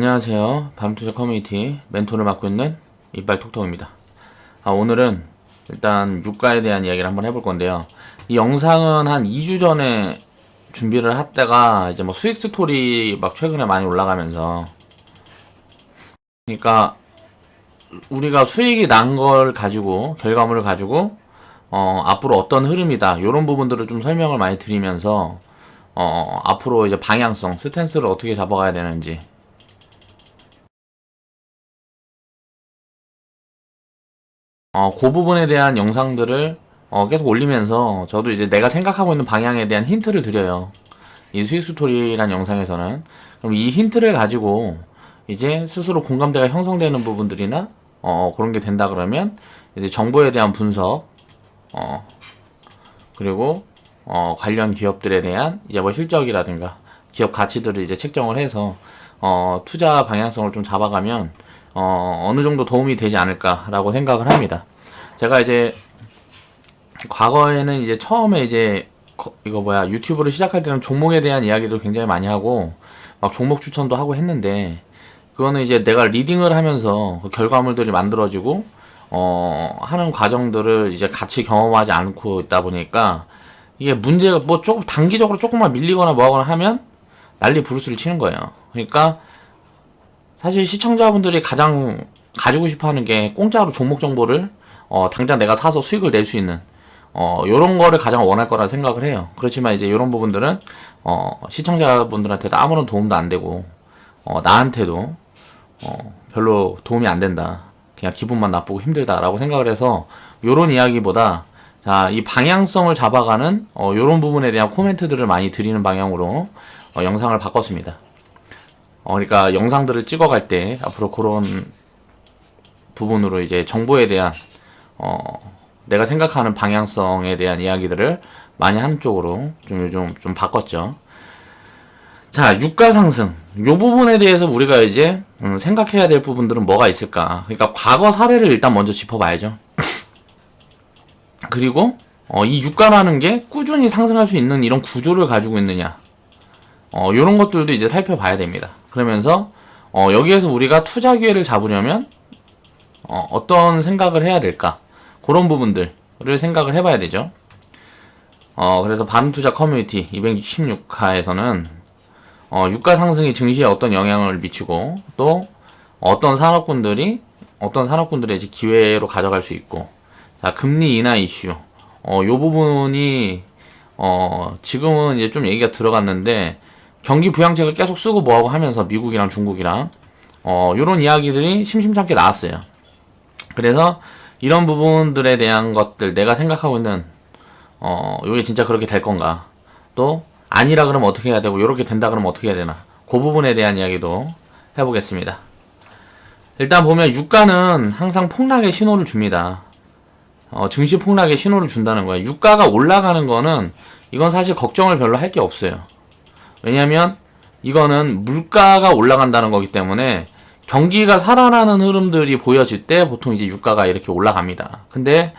안녕하세요. 밤투자 커뮤니티 멘토를 맡고 있는 이빨톡톡입니다. 오늘은 일단 유가에 대한 이야기를 한번 해볼 건데요. 이 영상은 한 2주 전에 준비를 했다가 이제 뭐 수익 스토리 막 최근에 많이 올라가면서, 그러니까 우리가 수익이 난 걸 가지고 결과물을 가지고 앞으로 어떤 흐름이다 이런 부분들을 좀 설명을 많이 드리면서 앞으로 이제 방향성 스탠스를 어떻게 잡아가야 되는지, 그 부분에 대한 영상들을 계속 올리면서 저도 이제 내가 생각하고 있는 방향에 대한 힌트를 드려요. 이 수익 스토리란 영상에서는. 그럼 이 힌트를 가지고 이제 스스로 공감대가 형성되는 부분들이나 그런 게 된다 그러면 이제 정보에 대한 분석, 그리고 관련 기업들에 대한 이제 뭐 실적이라든가 기업 가치들을 이제 책정을 해서 투자 방향성을 좀 잡아가면 어느 정도 도움이 되지 않을까라고 생각을 합니다. 제가 이제 과거에는 이제 처음에 이제 유튜브를 시작할 때는 종목에 대한 이야기도 굉장히 많이 하고 막 종목 추천도 하고 했는데, 그거는 이제 내가 리딩을 하면서 그 결과물들이 만들어지고 하는 과정들을 이제 같이 경험하지 않고 있다 보니까 이게 문제가 뭐 조금 단기적으로 조금만 밀리거나 뭐하거나 하면 난리 부르스를 치는 거예요. 그러니까 사실 시청자분들이 가장 가지고 싶어 하는 게 공짜로 종목 정보를 당장 내가 사서 수익을 낼 수 있는 요런 거를 가장 원할 거라 생각을 해요. 그렇지만 이제 요런 부분들은 시청자분들한테도 아무런 도움도 안 되고 나한테도 별로 도움이 안 된다, 그냥 기분만 나쁘고 힘들다라고 생각을 해서 요런 이야기보다 자, 이 방향성을 잡아가는 요런 부분에 대한 코멘트들을 많이 드리는 방향으로 영상을 바꿨습니다. 그러니까 영상들을 찍어갈 때 앞으로 그런 부분으로 이제 정보에 대한 내가 생각하는 방향성에 대한 이야기들을 많이 하는 쪽으로 좀 요즘 좀 바꿨죠. 자, 유가 상승 요 부분에 대해서 우리가 이제 생각해야 될 부분들은 뭐가 있을까? 그러니까 과거 사례를 일단 먼저 짚어봐야죠. 그리고 이 유가라는 게 꾸준히 상승할 수 있는 이런 구조를 가지고 있느냐, 요런 것들도 이제 살펴봐야 됩니다. 그러면서 여기에서 우리가 투자 기회를 잡으려면 어떤 생각을 해야 될까, 그런 부분들을 생각을 해봐야 되죠. 그래서 밤투자 커뮤니티 216화에서는 유가 상승이 증시에 어떤 영향을 미치고 또 어떤 산업군들의 이제 기회로 가져갈 수 있고, 자, 금리 인하 이슈, 요 부분이 지금은 이제 좀 얘기가 들어갔는데 경기 부양책을 계속 쓰고 뭐하고 하면서 미국이랑 중국이랑 요런 이야기들이 심심찮게 나왔어요. 그래서 이런 부분들에 대한 것들, 내가 생각하고 있는 요게 진짜 그렇게 될 건가, 또 아니라 그러면 어떻게 해야 되고 요렇게 된다 그러면 어떻게 해야 되나, 그 부분에 대한 이야기도 해보겠습니다. 일단 보면 유가는 항상 폭락의 신호를 줍니다. 증시 폭락의 신호를 준다는 거예요. 유가가 올라가는 거는 이건 사실 걱정을 별로 할 게 없어요. 왜냐면 이거는 물가가 올라간다는 거기 때문에 경기가 살아나는 흐름들이 보여질 때 보통 이제 유가가 이렇게 올라갑니다. 근데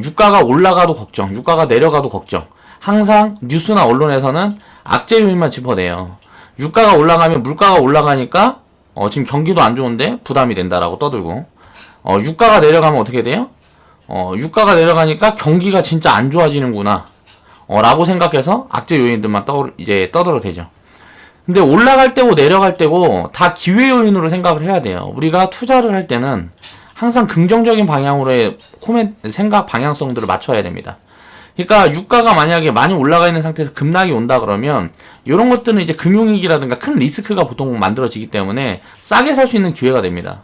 유가가 올라가도 걱정, 유가가 내려가도 걱정. 항상 뉴스나 언론에서는 악재 요인만 짚어내요. 유가가 올라가면 물가가 올라가니까 지금 경기도 안 좋은데 부담이 된다라고 떠들고, 유가가 내려가면 어떻게 돼요? 유가가 내려가니까 경기가 진짜 안 좋아지는구나 라고 생각해서 악재 요인들만 이제 떠들어대죠. 근데 올라갈 때고 내려갈 때고 다 기회 요인으로 생각을 해야 돼요. 우리가 투자를 할 때는 항상 긍정적인 방향으로의 생각 방향성들을 맞춰야 됩니다. 그러니까 유가가 만약에 많이 올라가 있는 상태에서 급락이 온다 그러면 이런 것들은 이제 금융위기라든가 큰 리스크가 보통 만들어지기 때문에 싸게 살 수 있는 기회가 됩니다.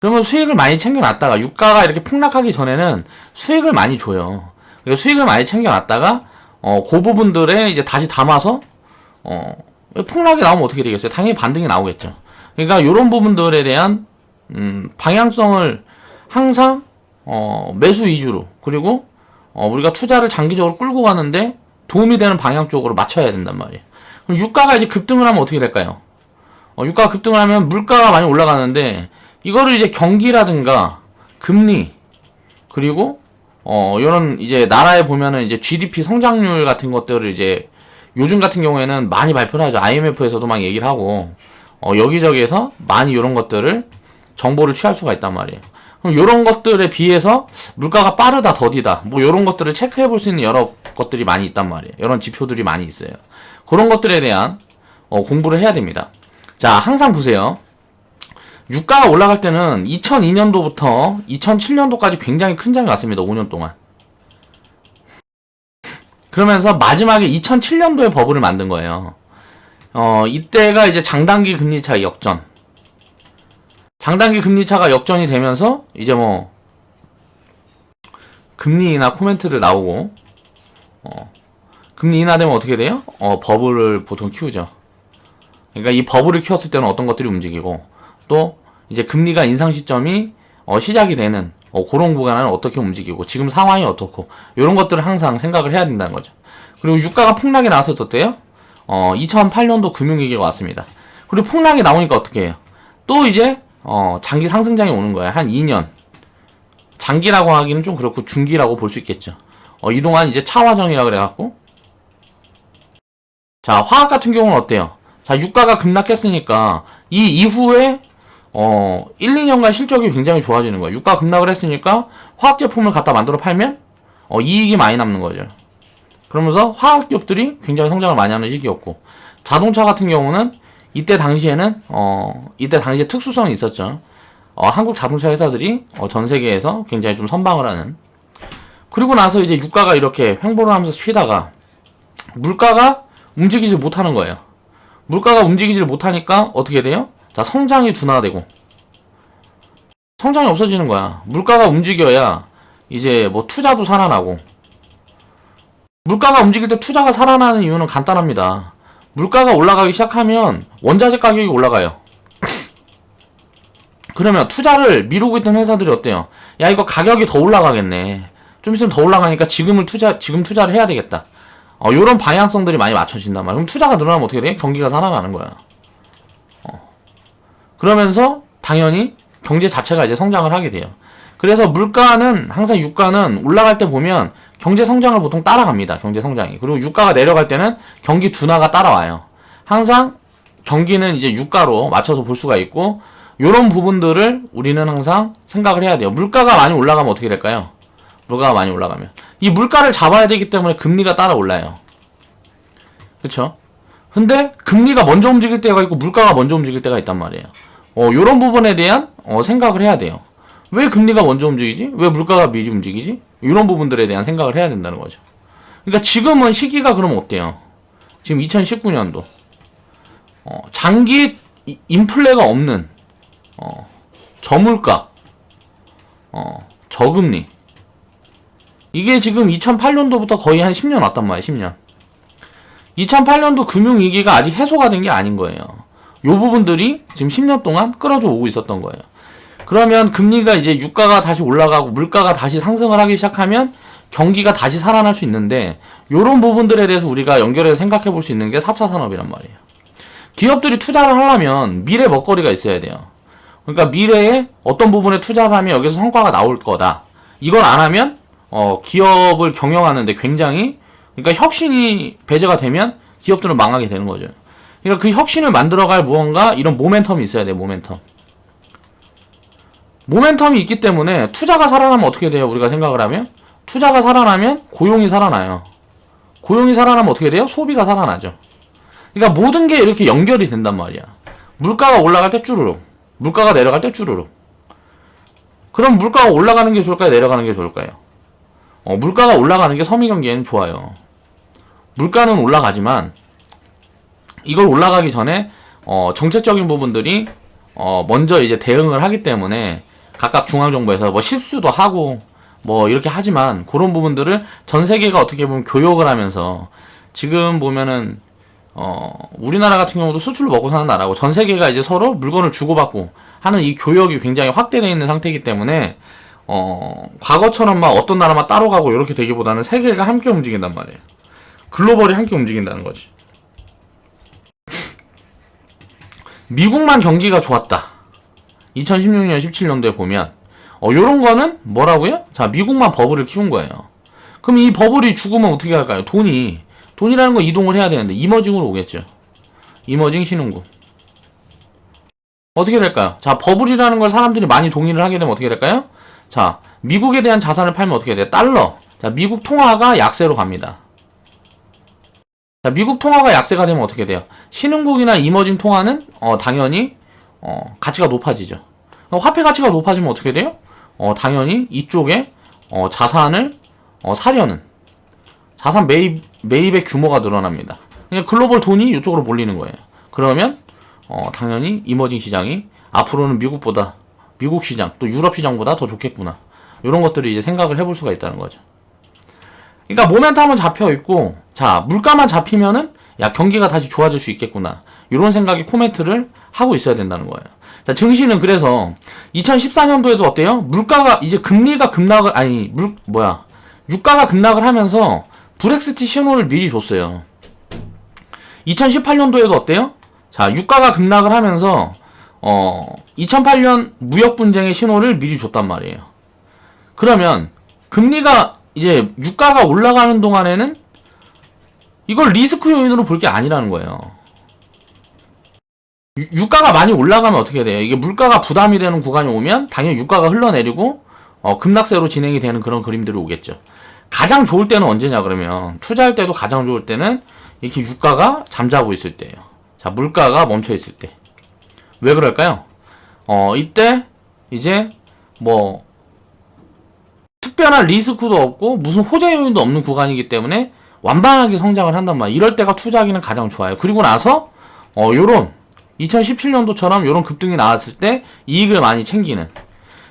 그러면 수익을 많이 챙겨놨다가 유가가 이렇게 폭락하기 전에는 수익을 많이 줘요. 그러니까 수익을 많이 챙겨놨다가 그 부분들에 이제 다시 담아서 폭락이 나오면 어떻게 되겠어요? 당연히 반등이 나오겠죠. 그러니까 이런 부분들에 대한 방향성을 항상 매수 위주로, 그리고 우리가 투자를 장기적으로 끌고 가는데 도움이 되는 방향 쪽으로 맞춰야 된단 말이에요. 그럼 유가가 이제 급등을 하면 어떻게 될까요? 유가가 급등을 하면 물가가 많이 올라가는데 이거를 이제 경기라든가 금리, 그리고 이런 이제 나라에 보면은 이제 GDP 성장률 같은 것들을 이제 요즘 같은 경우에는 많이 발표를 하죠. IMF에서도 막 얘기를 하고, 여기저기에서 많이 이런 것들을 정보를 취할 수가 있단 말이에요. 그럼 이런 것들에 비해서 물가가 빠르다, 더디다, 뭐 이런 것들을 체크해 볼 수 있는 여러 것들이 많이 있단 말이에요. 이런 지표들이 많이 있어요. 그런 것들에 대한 공부를 해야 됩니다. 자, 항상 보세요. 유가가 올라갈 때는 2002년도부터 2007년도까지 굉장히 큰 장이 왔습니다. 5년 동안. 그러면서 마지막에 2007년도에 버블을 만든 거예요. 이때가 이제 장단기 금리차 역전. 장단기 금리차가 역전이 되면서 이제 뭐 금리 인하 코멘트들 나오고, 금리 인하되면 어떻게 돼요? 버블을 보통 키우죠. 그러니까 이 버블을 키웠을 때는 어떤 것들이 움직이고, 또 이제 금리가 인상 시점이 시작이 되는 그런 구간은 어떻게 움직이고, 지금 상황이 어떻고, 이런 것들을 항상 생각을 해야 된다는 거죠. 그리고 유가가 폭락이 나왔을 때요, 2008년도 금융위기가 왔습니다. 그리고 폭락이 나오니까 어떻게 해요? 또 이제 장기 상승장이 오는 거예요. 한 2년. 장기라고 하기는 좀 그렇고 중기라고 볼 수 있겠죠. 이동안 이제 차화정이라 그래갖고. 자, 화학 같은 경우는 어때요? 자, 유가가 급락했으니까 이 이후에 1, 2년간 실적이 굉장히 좋아지는 거예요. 유가 급락을 했으니까 화학 제품을 갖다 만들어 팔면 이익이 많이 남는 거죠. 그러면서 화학 기업들이 굉장히 성장을 많이 하는 시기였고, 자동차 같은 경우는 이때 당시에 특수성이 있었죠. 한국 자동차 회사들이 전 세계에서 굉장히 좀 선방을 하는. 그리고 나서 이제 유가가 이렇게 횡보를 하면서 쉬다가 물가가 움직이질 못하는 거예요. 물가가 움직이질 못하니까 어떻게 돼요? 자, 성장이 둔화되고 성장이 없어지는 거야. 물가가 움직여야 이제 뭐 투자도 살아나고. 물가가 움직일 때 투자가 살아나는 이유는 간단합니다. 물가가 올라가기 시작하면 원자재 가격이 올라가요. 그러면 투자를 미루고 있던 회사들이 어때요? 야, 이거 가격이 더 올라가겠네. 좀 있으면 더 올라가니까 지금 투자를 해야 되겠다. 요런 방향성들이 많이 맞춰진단 말이야. 그럼 투자가 늘어나면 어떻게 돼? 경기가 살아나는 거야. 그러면서 당연히 경제 자체가 이제 성장을 하게 돼요. 그래서 물가는, 항상 유가는 올라갈 때 보면 경제 성장을 보통 따라갑니다. 경제 성장이. 그리고 유가가 내려갈 때는 경기 둔화가 따라와요. 항상 경기는 이제 유가로 맞춰서 볼 수가 있고, 요런 부분들을 우리는 항상 생각을 해야 돼요. 물가가 많이 올라가면 어떻게 될까요? 물가가 많이 올라가면 이 물가를 잡아야 되기 때문에 금리가 따라 올라요. 그쵸? 근데 금리가 먼저 움직일 때가 있고 물가가 먼저 움직일 때가 있단 말이에요. 요런 부분에 대한 생각을 해야 돼요. 왜 금리가 먼저 움직이지? 왜 물가가 미리 움직이지? 이런 부분들에 대한 생각을 해야 된다는 거죠. 그러니까 지금은 시기가 그럼 어때요? 지금 2019년도 장기 인플레가 없는 저물가, 저금리, 이게 지금 2008년도부터 거의 한 10년 왔단 말이에요. 10년. 2008년도 금융위기가 아직 해소가 된 게 아닌 거예요. 요 부분들이 지금 10년 동안 끌어져 오고 있었던 거예요. 그러면 금리가 이제 유가가 다시 올라가고 물가가 다시 상승을 하기 시작하면 경기가 다시 살아날 수 있는데, 요런 부분들에 대해서 우리가 연결해서 생각해 볼 수 있는 게 4차 산업이란 말이에요. 기업들이 투자를 하려면 미래 먹거리가 있어야 돼요. 그러니까 미래에 어떤 부분에 투자를 하면 여기서 성과가 나올 거다. 이걸 안 하면 기업을 경영하는데 굉장히, 그러니까 혁신이 배제가 되면 기업들은 망하게 되는 거죠. 그러니까 그 혁신을 만들어갈 무언가 이런 모멘텀이 있어야 돼요. 모멘텀이 있기 때문에 투자가 살아나면 어떻게 돼요? 우리가 생각을 하면 투자가 살아나면 고용이 살아나요. 고용이 살아나면 어떻게 돼요? 소비가 살아나죠. 그러니까 모든 게 이렇게 연결이 된단 말이야. 물가가 올라갈 때 쭈루룩, 물가가 내려갈 때 쭈루룩. 그럼 물가가 올라가는 게 좋을까요? 내려가는 게 좋을까요? 물가가 올라가는 게 서민 경기에는 좋아요. 물가는 올라가지만 이걸 올라가기 전에 정책적인 부분들이 먼저 이제 대응을 하기 때문에 각각 중앙정부에서 뭐 실수도 하고 뭐 이렇게 하지만, 그런 부분들을 전 세계가 어떻게 보면 교역을 하면서, 지금 보면은 우리나라 같은 경우도 수출로 먹고 사는 나라고 전 세계가 이제 서로 물건을 주고받고 하는 이 교역이 굉장히 확대되어 있는 상태이기 때문에 과거처럼 막 어떤 나라만 따로 가고 이렇게 되기보다는 세계가 함께 움직인단 말이에요. 글로벌이 함께 움직인다는 거지. 미국만 경기가 좋았다. 2016년, 17년도에 보면 요런 거는 뭐라고요? 자, 미국만 버블을 키운 거예요. 그럼 이 버블이 죽으면 어떻게 할까요? 돈이 돈이라는 건 이동을 해야 되는데 이머징으로 오겠죠. 이머징 신흥국. 어떻게 될까요? 자, 버블이라는 걸 사람들이 많이 동의를 하게 되면 어떻게 될까요? 자, 미국에 대한 자산을 팔면 어떻게 돼요? 달러. 자, 미국 통화가 약세로 갑니다. 자, 미국 통화가 약세가 되면 어떻게 돼요? 신흥국이나 이머징 통화는 당연히 가치가 높아지죠. 화폐 가치가 높아지면 어떻게 돼요? 당연히 이쪽에 자산을 사려는 자산 매입의 규모가 늘어납니다. 그냥 글로벌 돈이 이쪽으로 몰리는 거예요. 그러면 당연히 이머징 시장이 앞으로는 미국 시장 또 유럽 시장보다 더 좋겠구나. 이런 것들을 이제 생각을 해볼 수가 있다는 거죠. 그러니까 모멘텀은 잡혀 있고, 자, 물가만 잡히면은 야, 경기가 다시 좋아질 수 있겠구나. 이런 생각이 코멘트를 하고 있어야 된다는 거예요. 자, 증시는 그래서 2014년도에도 어때요? 물가가 이제 금리가 급락을 유가가 급락을 하면서 브렉시트 신호를 미리 줬어요. 2018년도에도 어때요? 자, 유가가 급락을 하면서 2008년 무역 분쟁의 신호를 미리 줬단 말이에요. 그러면 금리가 이제 유가가 올라가는 동안에는 이걸 리스크 요인으로 볼 게 아니라는 거예요. 유가가 많이 올라가면 어떻게 돼요? 이게 물가가 부담이 되는 구간이 오면 당연히 유가가 흘러내리고 급락세로 진행이 되는 그런 그림들이 오겠죠. 가장 좋을 때는 언제냐 그러면 투자할 때도 가장 좋을 때는 이렇게 유가가 잠자고 있을 때예요. 자, 물가가 멈춰 있을 때. 왜 그럴까요? 이때 이제 뭐 특별한 리스크도 없고 무슨 호재 요인도 없는 구간이기 때문에 완방하게 성장을 한단 말이에요. 이럴 때가 투자하기는 가장 좋아요. 그리고 나서 요런 2017년도처럼 요런 급등이 나왔을 때 이익을 많이 챙기는.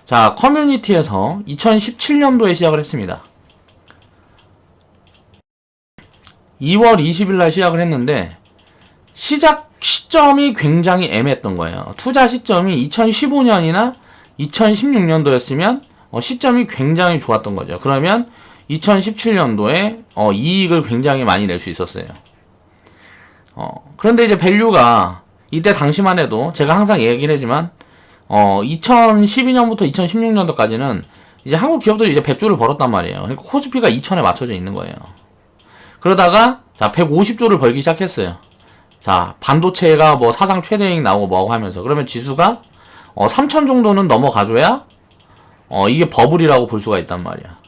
자, 커뮤니티에서 2017년도에 시작을 했습니다. 2월 20일 날 시작을 했는데 시작 시점이 굉장히 애매했던 거예요. 투자 시점이 2015년이나 2016년도였으면 시점이 굉장히 좋았던 거죠. 그러면 2017년도에 이익을 굉장히 많이 낼 수 있었어요. 그런데 이제 밸류가 이때 당시만 해도 제가 항상 얘기를 하지만 2012년부터 2016년도까지는 이제 한국 기업들이 이제 100조를 벌었단 말이에요. 그러니까 코스피가 2000에 맞춰져 있는 거예요. 그러다가 자 150조를 벌기 시작했어요. 자, 반도체가 뭐 사상 최대익 나오고 뭐하고 하면서 그러면 지수가 3000 정도는 넘어가줘야 이게 버블이라고 볼 수가 있단 말이야.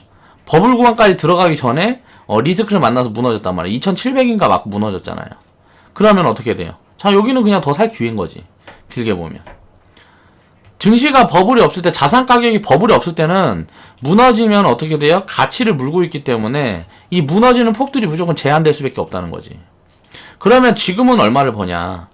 버블 구간까지 들어가기 전에 리스크를 만나서 무너졌단 말이야. 2700인가 막 무너졌잖아요. 그러면 어떻게 돼요? 자, 여기는 그냥 더 살 기회인 거지. 길게 보면. 증시가 버블이 없을 때, 자산 가격이 버블이 없을 때는 무너지면 어떻게 돼요? 가치를 물고 있기 때문에 이 무너지는 폭들이 무조건 제한될 수밖에 없다는 거지. 그러면 지금은 얼마를 버냐?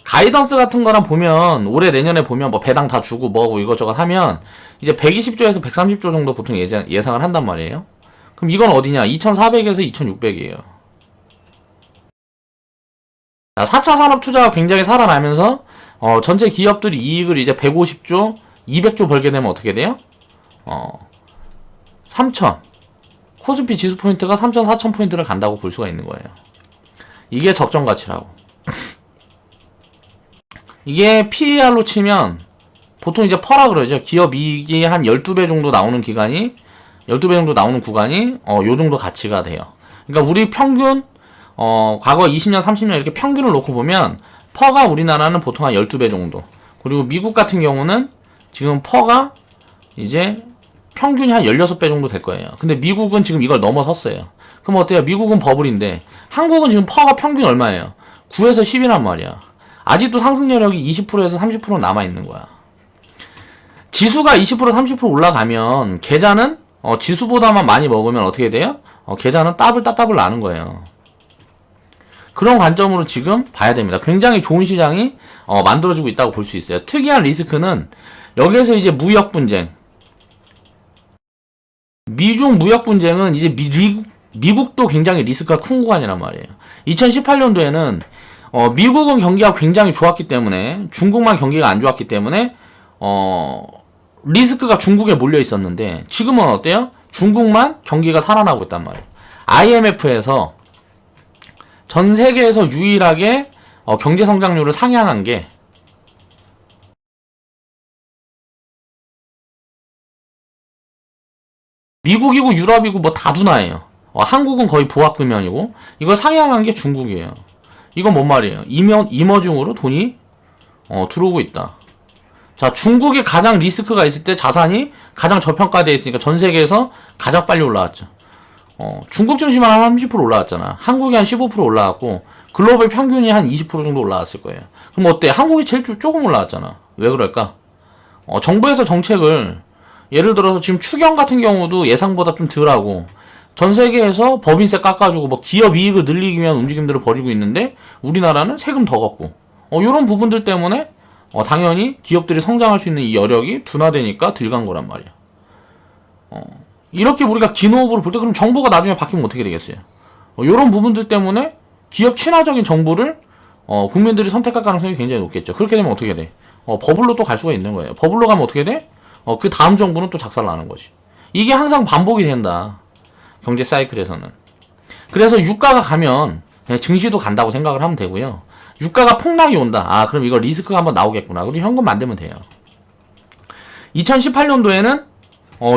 가이던스 같은 거랑 보면 올해 내년에 보면 뭐 배당 다 주고 뭐하고 이것저것 하면 이제 120조에서 130조 정도 보통 예상을 한단 말이에요. 그럼 이건 어디냐? 2400에서 2600이에요. 자, 4차 산업 투자가 굉장히 살아나면서 전체 기업들이 이익을 이제 150조, 200조 벌게 되면 어떻게 돼요? 3000. 코스피 지수 포인트가 3000, 4000 포인트를 간다고 볼 수가 있는 거예요. 이게 적정 가치라고. 이게 PER로 치면 보통 이제 퍼라 그러죠. 기업 이익이 한 12배 정도 나오는 기간이 12배 정도 나오는 구간이 요 정도 가치가 돼요. 그러니까 우리 평균 과거 20년, 30년 이렇게 평균을 놓고 보면 퍼가 우리나라는 보통 한 12배 정도. 그리고 미국 같은 경우는 지금 퍼가 이제 평균이 한 16배 정도 될 거예요. 근데 미국은 지금 이걸 넘어섰어요. 그럼 어때요? 미국은 버블인데 한국은 지금 퍼가 평균 얼마예요? 9에서 10이란 말이야. 아직도 상승 여력이 20%에서 30% 남아있는 거야. 지수가 20% 30% 올라가면 계좌는 지수보다만 많이 먹으면 어떻게 돼요? 계좌는 따블 나는 거예요. 그런 관점으로 지금 봐야 됩니다. 굉장히 좋은 시장이 만들어지고 있다고 볼 수 있어요. 특이한 리스크는 여기에서 이제 무역 분쟁, 미중 무역 분쟁은 이제 미국도 굉장히 리스크가 큰 구간이란 말이에요. 2018년도에는 미국은 경기가 굉장히 좋았기 때문에 중국만 경기가 안 좋았기 때문에 리스크가 중국에 몰려 있었는데 지금은 어때요? 중국만 경기가 살아나고 있단 말이에요. IMF에서 전 세계에서 유일하게 경제 성장률을 상향한 게 미국이고 유럽이고 뭐 다 둔화예요. 한국은 거의 부합금연이고 이걸 상향한 게 중국이에요. 이건 뭔 말이에요? 이머징으로 돈이 들어오고 있다. 자, 중국이 가장 리스크가 있을 때 자산이 가장 저평가되어 있으니까 전 세계에서 가장 빨리 올라왔죠. 중국 증시만 한 30% 올라왔잖아. 한국이 한 15% 올라왔고 글로벌 평균이 한 20% 정도 올라왔을 거예요. 그럼 어때? 한국이 제일 조금 올라왔잖아. 왜 그럴까? 정부에서 정책을 예를 들어서 지금 추경 같은 경우도 예상보다 좀 덜하고 전 세계에서 법인세 깎아주고 뭐 기업 이익을 늘리기 위한 움직임들을 벌이고 있는데 우리나라는 세금 더 걷고 이런 부분들 때문에 당연히 기업들이 성장할 수 있는 이 여력이 둔화되니까 덜 간 거란 말이야. 이렇게 우리가 긴 호흡으로 볼 때 그럼 정부가 나중에 바뀌면 어떻게 되겠어요? 이런 부분들 때문에 기업 친화적인 정부를 국민들이 선택할 가능성이 굉장히 높겠죠. 그렇게 되면 어떻게 돼? 버블로 또 갈 수가 있는 거예요. 버블로 가면 어떻게 돼? 그 다음 정부는 또 작살 나는 거지. 이게 항상 반복이 된다. 경제 사이클에서는. 그래서 유가가 가면 그냥 증시도 간다고 생각을 하면 되고요. 유가가 폭락이 온다. 그럼 이거 리스크가 한번 나오겠구나. 그리고 현금 만들면 돼요. 2018년도에는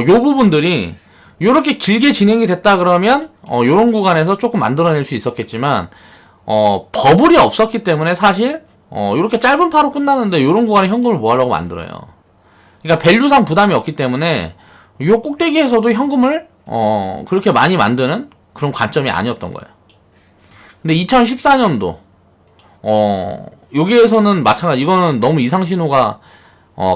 요 부분들이 요렇게 길게 진행이 됐다 그러면 요런 구간에서 조금 만들어낼 수 있었겠지만 버블이 없었기 때문에 사실 요렇게 짧은 파로 끝나는데 요런 구간에 현금을 뭐 하려고 만들어요. 그러니까 밸류상 부담이 없기 때문에 요 꼭대기에서도 현금을 그렇게 많이 만드는 그런 관점이 아니었던 거예요. 근데 2014년도 여기에서는 마찬가지. 이거는 너무 이상 신호가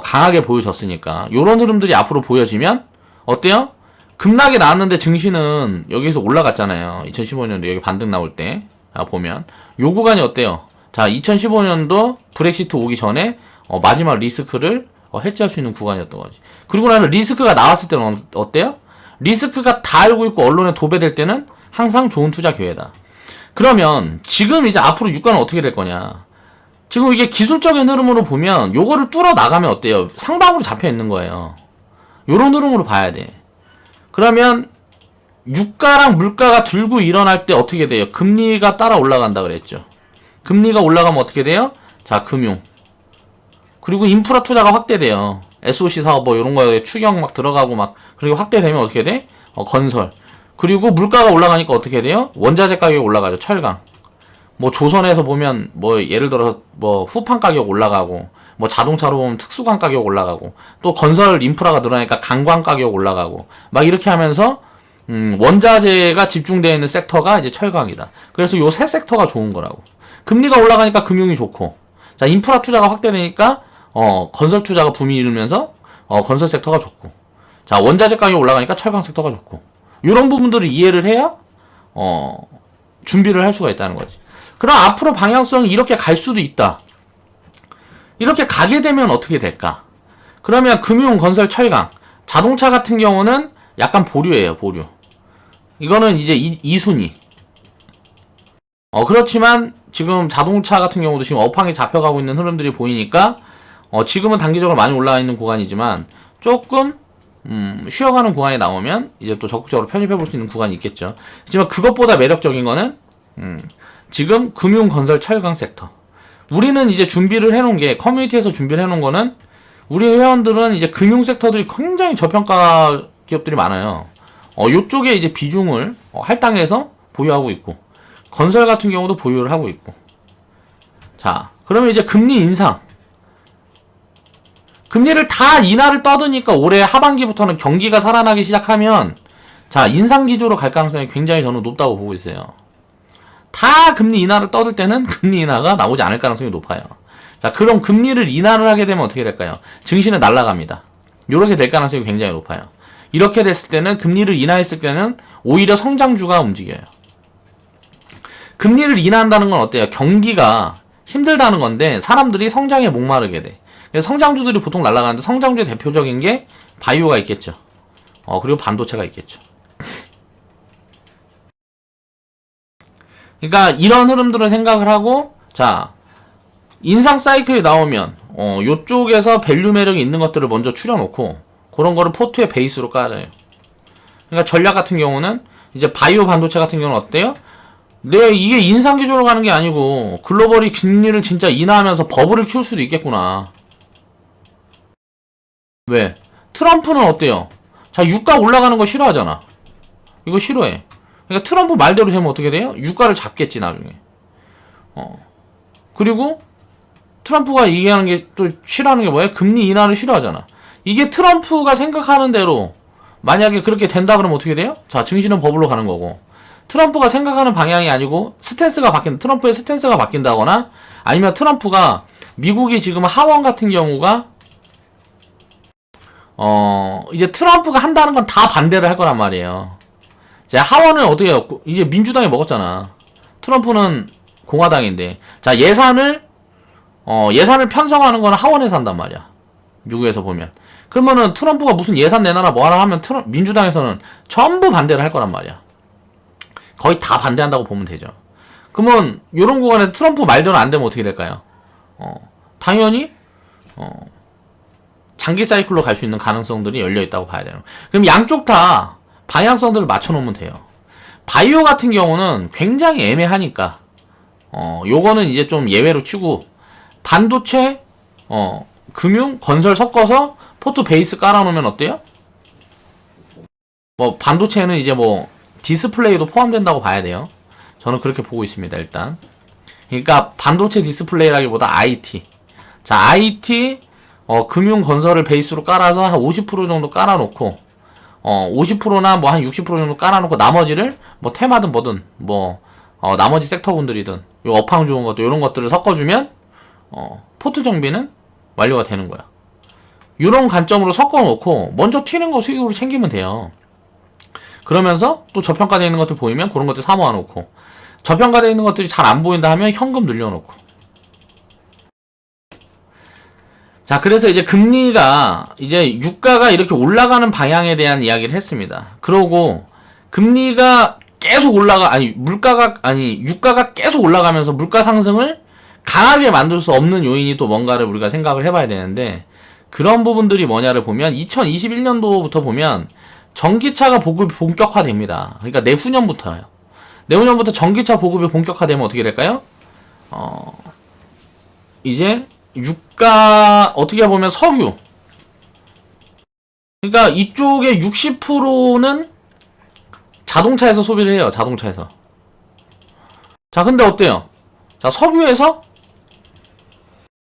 강하게 보여졌으니까 요런 흐름들이 앞으로 보여지면 어때요? 급락이 나왔는데 증시는 여기서 올라갔잖아요. 2015년도 여기 반등 나올 때 보면 요 구간이 어때요? 자, 2015년도 브렉시트 오기 전에 마지막 리스크를 해지할 수 있는 구간이었던 거지. 그리고 나서 리스크가 나왔을 때는 어때요? 리스크가 다 알고 있고 언론에 도배될 때는 항상 좋은 투자 기회다. 그러면 지금 이제 앞으로 유가는 어떻게 될 거냐? 지금 이게 기술적인 흐름으로 보면 요거를 뚫어 나가면 어때요? 상방으로 잡혀 있는 거예요. 요런 흐름으로 봐야 돼. 그러면 유가랑 물가가 들고 일어날 때 어떻게 돼요? 금리가 따라 올라간다 그랬죠. 금리가 올라가면 어떻게 돼요? 자, 금융. 그리고 인프라 투자가 확대돼요. SOC 사업 뭐 이런 거에 추경 막 들어가고 막 그리고 확대되면 어떻게 돼? 건설. 그리고 물가가 올라가니까 어떻게 돼요? 원자재 가격이 올라가죠. 철강. 뭐 조선에서 보면 뭐 예를 들어서 뭐 후판 가격 올라가고 뭐 자동차로 보면 특수관 가격 올라가고 또 건설 인프라가 늘어나니까 강관 가격 올라가고 막 이렇게 하면서 원자재가 집중되어 있는 섹터가 이제 철강이다. 그래서 요 세 섹터가 좋은 거라고. 금리가 올라가니까 금융이 좋고 자 인프라 투자가 확대되니까 건설 투자가 붐이 일으면서 건설 섹터가 좋고 자 원자재 가격이 올라가니까 철강 섹터가 좋고 이런 부분들을 이해를 해야 준비를 할 수가 있다는 거지. 그럼 앞으로 방향성이 이렇게 갈 수도 있다. 이렇게 가게 되면 어떻게 될까? 그러면 금융, 건설, 철강, 자동차 같은 경우는 약간 보류예요, 보류. 이거는 이제 2순위. 그렇지만 지금 자동차 같은 경우도 지금 업황이 잡혀가고 있는 흐름들이 보이니까 지금은 단기적으로 많이 올라와 있는 구간이지만 조금 쉬어가는 구간이 나오면 이제 또 적극적으로 편입해 볼 수 있는 구간이 있겠죠. 하지만 그것보다 매력적인 거는 지금 금융, 건설, 철강 섹터. 우리는 이제 준비를 해놓은 게 커뮤니티에서 준비를 해놓은 거는 우리 회원들은 이제 금융 섹터들이 굉장히 저평가 기업들이 많아요. 요쪽에 이제 비중을 할당해서 보유하고 있고 건설 같은 경우도 보유를 하고 있고 자 그러면 이제 금리 인상 금리를 다 인하를 떠드니까 올해 하반기부터는 경기가 살아나기 시작하면 자 인상 기조로 갈 가능성이 굉장히 저는 높다고 보고 있어요. 다 금리 인하를 떠들 때는 금리 인하가 나오지 않을 가능성이 높아요. 자, 그럼 금리를 인하를 하게 되면 어떻게 될까요? 증시는 날아갑니다. 이렇게 될 가능성이 굉장히 높아요. 이렇게 됐을 때는 금리를 인하했을 때는 오히려 성장주가 움직여요. 금리를 인하한다는 건 어때요? 경기가 힘들다는 건데 사람들이 성장에 목마르게 돼. 그래서 성장주들이 보통 날아가는데 성장주의 대표적인 게 바이오가 있겠죠. 그리고 반도체가 있겠죠. 그러니까 이런 흐름들을 생각을 하고 자 인상 사이클이 나오면 요쪽에서 밸류 매력이 있는 것들을 먼저 추려놓고 그런 거를 포트의 베이스로 깔아요. 그러니까 전략 같은 경우는 이제 바이오 반도체 같은 경우는 어때요? 이게 인상 기조로 가는 게 아니고 글로벌이 금리를 진짜 인하하면서 버블을 키울 수도 있겠구나. 왜? 트럼프는 어때요? 자 유가 올라가는 거 싫어하잖아. 이거 싫어해. 그러니까 트럼프 말대로 되면 어떻게 돼요? 유가를 잡겠지 나중에. 그리고 트럼프가 얘기하는 게 또 싫어하는 게 뭐예요? 금리 인하를 싫어하잖아. 이게 트럼프가 생각하는 대로 만약에 그렇게 된다 그러면 어떻게 돼요? 자, 증시는 버블로 가는 거고, 트럼프가 생각하는 방향이 아니고 트럼프의 스탠스가 바뀐다거나, 아니면 트럼프가 미국이 지금 하원 같은 경우가 이제 트럼프가 한다는 건 다 반대를 할 거란 말이에요. 자, 하원은 어떻게 해요? 이제 민주당이 먹었잖아. 트럼프는 공화당인데. 자, 예산을 편성하는 거는 하원에서 한단 말이야. 미국에서 보면. 그러면은 트럼프가 무슨 예산 내놔라 뭐하라 하면 민주당에서는 전부 반대를 할 거란 말이야. 거의 다 반대한다고 보면 되죠. 그러면 요런 구간에서 트럼프 말대로 안 되면 어떻게 될까요? 당연히 장기 사이클로 갈 수 있는 가능성들이 열려 있다고 봐야 되는. 그럼 양쪽 다 방향성들을 맞춰 놓으면 돼요. 바이오 같은 경우는 굉장히 애매하니까 요거는 이제 좀 예외로 치고, 반도체, 금융, 건설 섞어서 포트 베이스 깔아놓으면 어때요? 뭐 반도체는 이제 뭐 디스플레이도 포함된다고 봐야 돼요. 저는 그렇게 보고 있습니다. 일단 그러니까 반도체 디스플레이라기보다 IT. 자, IT 금융 건설을 베이스로 깔아서 한 50% 정도 깔아놓고 50%나 뭐 한 60% 정도 깔아놓고, 나머지를 뭐 테마든 뭐든 뭐 나머지 섹터분들이든 요 업황 좋은 것도 요런 것들을 섞어주면 포트 정비는 완료가 되는 거야. 요런 관점으로 섞어놓고 먼저 튀는 거 수익으로 챙기면 돼요. 그러면서 또 저평가되어 있는 것들 보이면 그런 것들 사모아 놓고, 저평가되어 있는 것들이 잘 안 보인다 하면 현금 늘려놓고. 자, 그래서 이제 금리가, 이제 유가가 이렇게 올라가는 방향에 대한 이야기를 했습니다. 그러고 금리가 계속 유가가 계속 올라가면서 물가 상승을 강하게 만들 수 없는 요인이 또 뭔가를 우리가 생각을 해봐야 되는데, 그런 부분들이 뭐냐를 보면 2021년도부터 보면 전기차가 보급이 본격화됩니다. 그러니까 내후년부터요. 내후년부터 전기차 보급이 본격화되면 어떻게 될까요? 이제 유가, 어떻게 보면 석유, 그러니까 이쪽에 60%는 자동차에서 소비를 해요. 자동차에서. 자, 근데 어때요? 자, 석유에서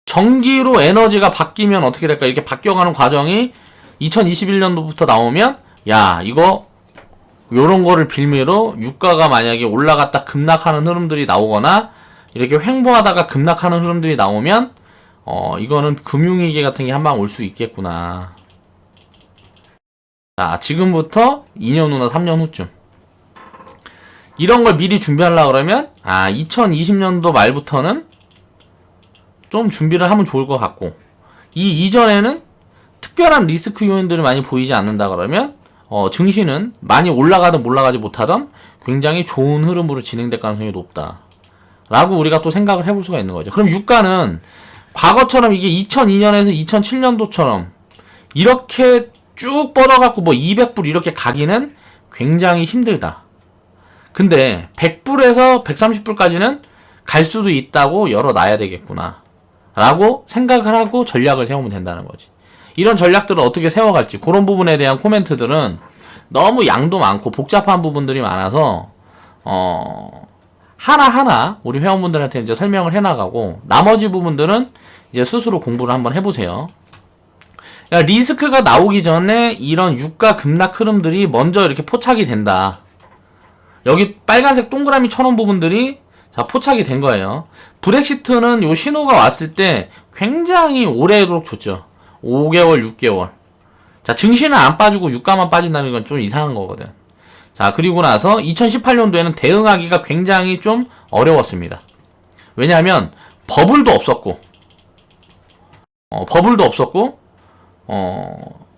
전기로 에너지가 바뀌면 어떻게 될까? 이렇게 바뀌어가는 과정이 2021년도부터 나오면, 야, 이거 요런 거를 빌미로 유가가 만약에 올라갔다 급락하는 흐름들이 나오거나 이렇게 횡보하다가 급락하는 흐름들이 나오면 이거는 금융위기 같은 게 한 방 올 수 있겠구나. 자, 지금부터 2년 후나 3년 후쯤 이런 걸 미리 준비하려고 그러면 2020년도 말부터는 좀 준비를 하면 좋을 것 같고, 이 이전에는 특별한 리스크 요인들이 많이 보이지 않는다 그러면 증시는 많이 올라가든 올라가지 못하던 굉장히 좋은 흐름으로 진행될 가능성이 높다 라고 우리가 또 생각을 해볼 수가 있는 거죠. 그럼 유가는 과거처럼 이게 2002년에서 2007년도처럼 이렇게 쭉 뻗어갖고 뭐 200불 이렇게 가기는 굉장히 힘들다. 근데 100불에서 130불까지는 갈 수도 있다고 열어놔야 되겠구나 라고 생각을 하고 전략을 세우면 된다는 거지. 이런 전략들을 어떻게 세워갈지, 그런 부분에 대한 코멘트들은 너무 양도 많고 복잡한 부분들이 많아서 하나하나 우리 회원분들한테 이제 설명을 해나가고, 나머지 부분들은 이제 스스로 공부를 한번 해보세요. 그러니까 리스크가 나오기 전에 이런 유가 급락 흐름들이 먼저 이렇게 포착이 된다. 여기 빨간색 동그라미 쳐놓은 부분들이 자 포착이 된 거예요. 브렉시트는 요 신호가 왔을 때 굉장히 오래도록 좋죠. 5개월, 6개월. 자, 증시는 안 빠지고 유가만 빠진다는 건 좀 이상한 거거든. 자, 그리고 나서 2018년도에는 대응하기가 굉장히 좀 어려웠습니다. 왜냐하면 버블도 없었고,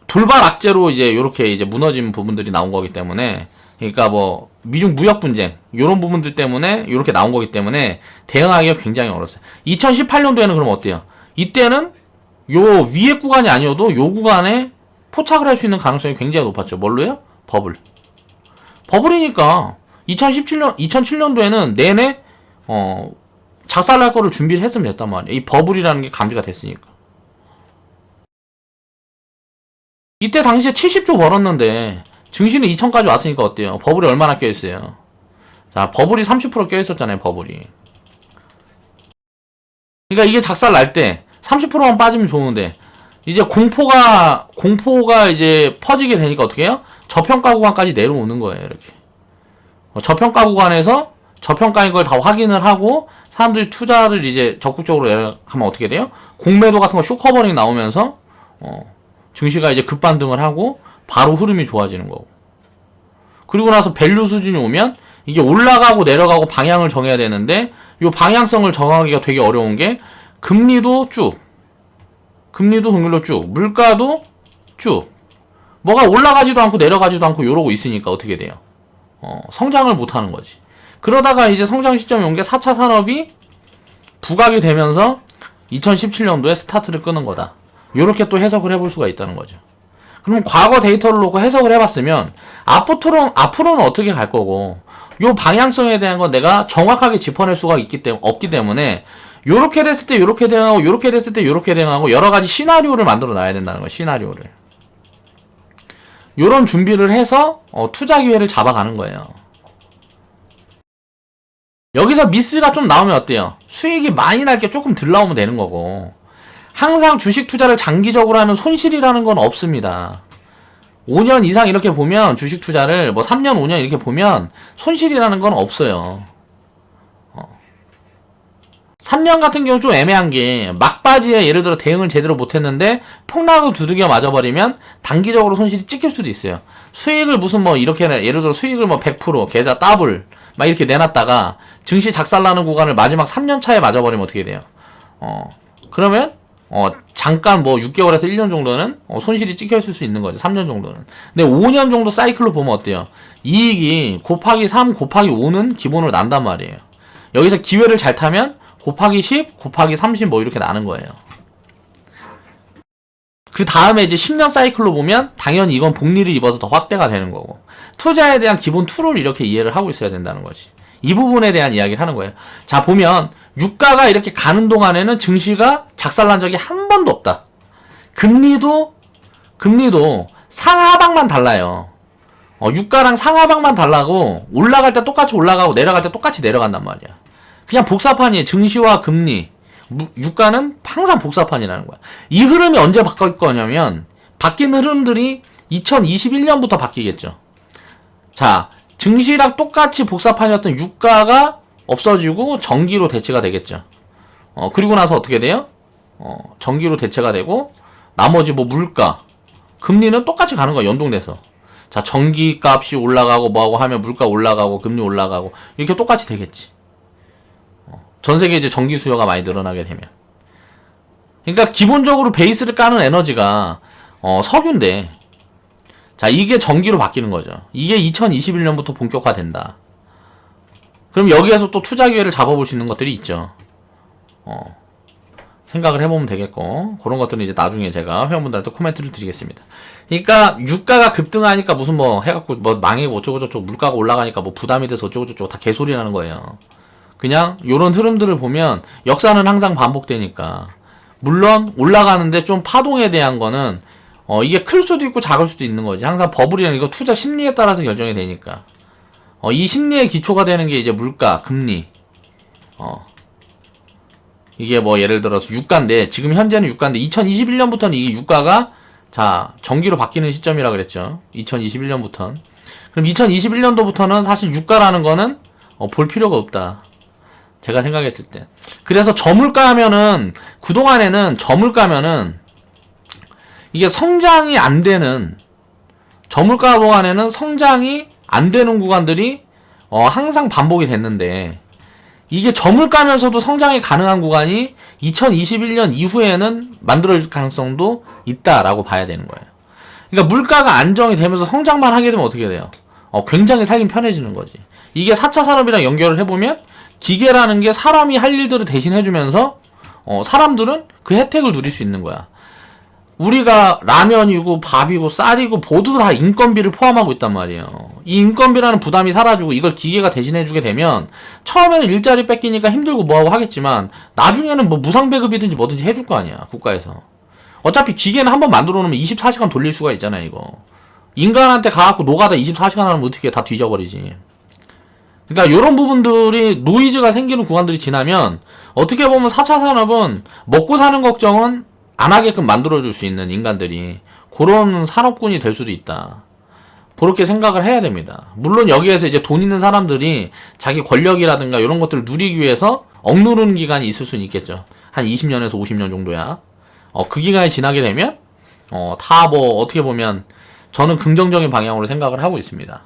돌발 악재로 이제 요렇게 이제 무너진 부분들이 나온 거기 때문에, 그러니까 뭐 미중 무역 분쟁 요런 부분들 때문에 요렇게 나온 거기 때문에 대응하기가 굉장히 어려웠어요. 2018년도에는 그럼 어때요? 이때는 요 위에 구간이 아니어도 요 구간에 포착을 할 수 있는 가능성이 굉장히 높았죠. 뭘로요? 버블이니까 2007년도에는 내내 작살날 거를 준비를 했으면 됐단 말이에요. 이 버블이라는 게 감지가 됐으니까. 이때 당시에 70조 벌었는데 증시는 2000까지 왔으니까 어때요? 버블이 얼마나 껴있어요? 자, 버블이 30% 껴있었잖아요, 버블이. 그러니까 이게 작살 날 때 30%만 빠지면 좋은데, 이제 공포가 이제 퍼지게 되니까 어떻게 해요? 저평가 구간까지 내려오는 거예요, 이렇게. 저평가 구간에서 저평가인 걸 다 확인을 하고, 사람들이 투자를 이제 적극적으로 하면 어떻게 돼요? 공매도 같은 거 쇼커버링 나오면서, 증시가 이제 급반등을 하고, 바로 흐름이 좋아지는 거고. 그리고 나서 밸류 수준이 오면, 이게 올라가고 내려가고 방향을 정해야 되는데, 이 방향성을 정하기가 되게 어려운 게, 금리도 쭉, 금리도 동일로 쭉, 물가도 쭉, 뭐가 올라가지도 않고 내려가지도 않고 이러고 있으니까 어떻게 돼요? 성장을 못 하는 거지. 그러다가 이제 성장 시점이 온 게 4차 산업이 부각이 되면서 2017년도에 스타트를 끄는 거다. 요렇게 또 해석을 해볼 수가 있다는 거죠. 그럼 과거 데이터를 놓고 해석을 해봤으면 앞으로는 어떻게 갈 거고, 요 방향성에 대한 건 내가 정확하게 짚어낼 수가 없기 때문에 요렇게 됐을 때 요렇게 대응하고, 요렇게 됐을 때 요렇게 대응하고, 여러 가지 시나리오를 만들어 놔야 된다는 거예요. 시나리오를. 요런 준비를 해서 투자 기회를 잡아가는 거예요. 여기서 미스가 좀 나오면 어때요? 수익이 많이 날 게 조금 덜 나오면 되는 거고, 항상 주식 투자를 장기적으로 하면 손실이라는 건 없습니다. 5년 이상 이렇게 보면, 주식 투자를 뭐 3년, 5년 이렇게 보면 손실이라는 건 없어요. 3년 같은 경우 좀 애매한 게, 막바지에 예를 들어 대응을 제대로 못했는데 폭락을 두들겨 맞아버리면 단기적으로 손실이 찍힐 수도 있어요. 수익을 무슨 뭐 이렇게, 예를 들어 수익을 뭐 100%, 계좌 더블 막 이렇게 내놨다가 증시 작살나는 구간을 마지막 3년 차에 맞아버리면 어떻게 돼요? 그러면 잠깐 뭐 6개월에서 1년 정도는 손실이 찍혀있을 수 있는 거죠. 3년 정도는. 근데 5년 정도 사이클로 보면 어때요? 이익이 곱하기 3 곱하기 5는 기본으로 난단 말이에요. 여기서 기회를 잘 타면 곱하기 10 곱하기 30 뭐 이렇게 나는 거예요. 그 다음에 이제 10년 사이클로 보면 당연히 이건 복리를 입어서 더 확대가 되는 거고, 투자에 대한 기본 툴을 이렇게 이해를 하고 있어야 된다는 거지. 이 부분에 대한 이야기를 하는 거예요. 자, 보면 유가가 이렇게 가는 동안에는 증시가 작살난 적이 한 번도 없다. 금리도 상하방만 달라요. 유가랑 상하방만 달라고, 올라갈 때 똑같이 올라가고 내려갈 때 똑같이 내려간단 말이야. 그냥 복사판이에요. 증시와 금리, 유가는 항상 복사판이라는 거야. 이 흐름이 언제 바뀔 거냐면, 바뀌는 흐름들이 2021년부터 바뀌겠죠. 자, 증시랑 똑같이 복사판이었던 유가가 없어지고 전기로 대체가 되겠죠. 그리고 나서 어떻게 돼요? 전기로 대체가 되고, 나머지 뭐 물가, 금리는 똑같이 가는 거야, 연동돼서. 자, 전기 값이 올라가고 뭐하고 하면 물가 올라가고 금리 올라가고 이렇게 똑같이 되겠지. 전 세계 이제 전기 수요가 많이 늘어나게 되면. 그러니까 기본적으로 베이스를 까는 에너지가 석유인데, 자, 이게 전기로 바뀌는 거죠. 이게 2021년부터 본격화된다. 그럼 여기에서 또 투자 기회를 잡아볼 수 있는 것들이 있죠. 생각을 해보면 되겠고, 그런 것들은 이제 나중에 제가 회원분들한테 코멘트를 드리겠습니다. 그러니까 유가가 급등하니까 무슨 뭐 해갖고 뭐 망해고 어쩌고저쩌고, 물가가 올라가니까 뭐 부담이 돼서 어쩌고저쩌고 다 개소리라는 거예요. 그냥 요런 흐름들을 보면 역사는 항상 반복되니까, 물론 올라가는데 좀 파동에 대한 거는 이게 클 수도 있고 작을 수도 있는 거지. 항상 버블이라는 이거 투자 심리에 따라서 결정이 되니까, 이 심리의 기초가 되는 게 이제 물가, 금리, 이게 뭐 예를 들어서 유가인데, 지금 현재는 유가인데 2021년부터는 이게 유가가, 자, 전기로 바뀌는 시점이라 그랬죠. 2021년부터는. 그럼 2021년도부터는 사실 유가라는 거는 볼 필요가 없다. 제가 생각했을 때. 그래서 저물가 하면은, 그동안에는 저물가 하면은 이게 성장이 안 되는, 저물가 구간에는 성장이 안 되는 구간들이 항상 반복이 됐는데, 이게 저물가면서도 성장이 가능한 구간이 2021년 이후에는 만들어질 가능성도 있다라고 봐야 되는 거예요. 그러니까 물가가 안정이 되면서 성장만 하게 되면 어떻게 돼요? 굉장히 살긴 편해지는 거지. 이게 4차 산업이랑 연결을 해보면, 기계라는 게 사람이 할 일들을 대신 해주면서 사람들은 그 혜택을 누릴 수 있는 거야. 우리가 라면이고 밥이고 쌀이고 모두 다 인건비를 포함하고 있단 말이에요. 이 인건비라는 부담이 사라지고 이걸 기계가 대신해주게 되면, 처음에는 일자리 뺏기니까 힘들고 뭐하고 하겠지만 나중에는 뭐 무상배급이든지 뭐든지 해줄 거 아니야, 국가에서. 어차피 기계는 한번 만들어 놓으면 24시간 돌릴 수가 있잖아요. 이거 인간한테 가갖고 노가다 24시간 하면 어떻게 다 뒤져버리지. 그러니까 이런 부분들이 노이즈가 생기는 구간들이 지나면 어떻게 보면 4차 산업은 먹고 사는 걱정은 안 하게끔 만들어줄 수 있는 인간들이 그런 산업군이 될 수도 있다. 그렇게 생각을 해야 됩니다. 물론 여기에서 이제 돈 있는 사람들이 자기 권력이라든가 이런 것들을 누리기 위해서 억누르는 기간이 있을 수는 있겠죠. 한 20년에서 50년 정도야. 그 기간이 지나게 되면 다 뭐 어떻게 보면 저는 긍정적인 방향으로 생각을 하고 있습니다.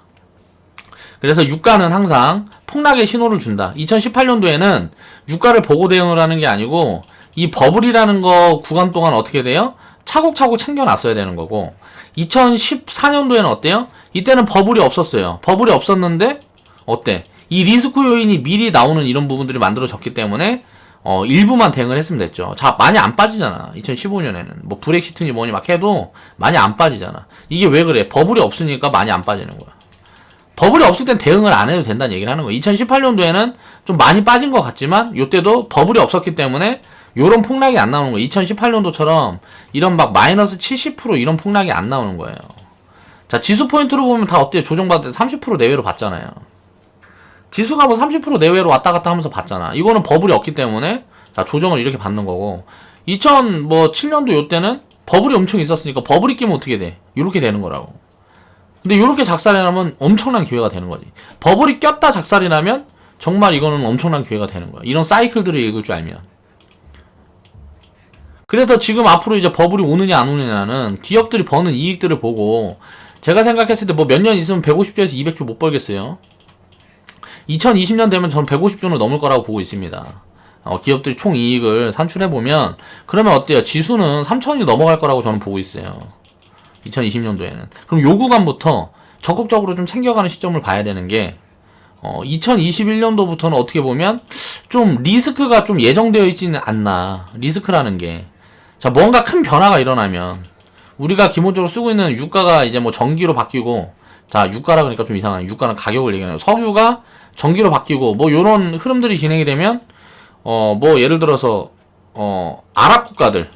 그래서 유가는 항상 폭락의 신호를 준다. 2018년도에는 유가를 보고 대응을 하는 게 아니고 이 버블이라는 거 구간 동안 어떻게 돼요? 차곡차곡 챙겨놨어야 되는 거고 2014년도에는 어때요? 이때는 버블이 없었어요. 버블이 없었는데 어때? 이 리스크 요인이 미리 나오는 이런 부분들이 만들어졌기 때문에 일부만 대응을 했으면 됐죠. 자, 많이 안 빠지잖아. 2015년에는 뭐 브렉시트니 뭐니 막 해도 많이 안 빠지잖아. 이게 왜 그래? 버블이 없으니까 많이 안 빠지는 거야. 버블이 없을 땐 대응을 안 해도 된다는 얘기를 하는 거예요. 2018년도에는 좀 많이 빠진 것 같지만 이때도 버블이 없었기 때문에 요런 폭락이 안 나오는 거예요. 2018년도처럼 이런 막 마이너스 70% 이런 폭락이 안 나오는 거예요. 자, 지수 포인트로 보면 다 어때요? 조정받을 때 30% 내외로 봤잖아요. 지수가 뭐 30% 내외로 왔다 갔다 하면서 봤잖아. 이거는 버블이 없기 때문에 자, 조정을 이렇게 받는 거고 2007년도 요때는 버블이 엄청 있었으니까 버블이 끼면 어떻게 돼? 이렇게 되는 거라고. 근데 이렇게 작살이 나면 엄청난 기회가 되는 거지. 버블이 꼈다 작살이 나면 정말 이거는 엄청난 기회가 되는 거야. 이런 사이클들을 읽을 줄 알면. 그래서 지금 앞으로 이제 버블이 오느냐 안 오느냐는 기업들이 버는 이익들을 보고 제가 생각했을 때 뭐 몇 년 있으면 150조에서 200조 못 벌겠어요. 2020년 되면 전 150조는 넘을 거라고 보고 있습니다. 기업들이 총 이익을 산출해보면 그러면 어때요? 지수는 3천이 넘어갈 거라고 저는 보고 있어요. 2020년도에는. 그럼 요 구간부터 적극적으로 좀 챙겨가는 시점을 봐야 되는 게 2021년도부터는 어떻게 보면 좀 리스크가 좀 예정되어 있지는 않나. 리스크라는 게. 자, 뭔가 큰 변화가 일어나면 우리가 기본적으로 쓰고 있는 유가가 이제 뭐 전기로 바뀌고 자, 유가라 그러니까 좀 이상하네. 유가는 가격을 얘기하는 석유가 전기로 바뀌고 뭐 요런 흐름들이 진행이 되면 뭐 예를 들어서 아랍 국가들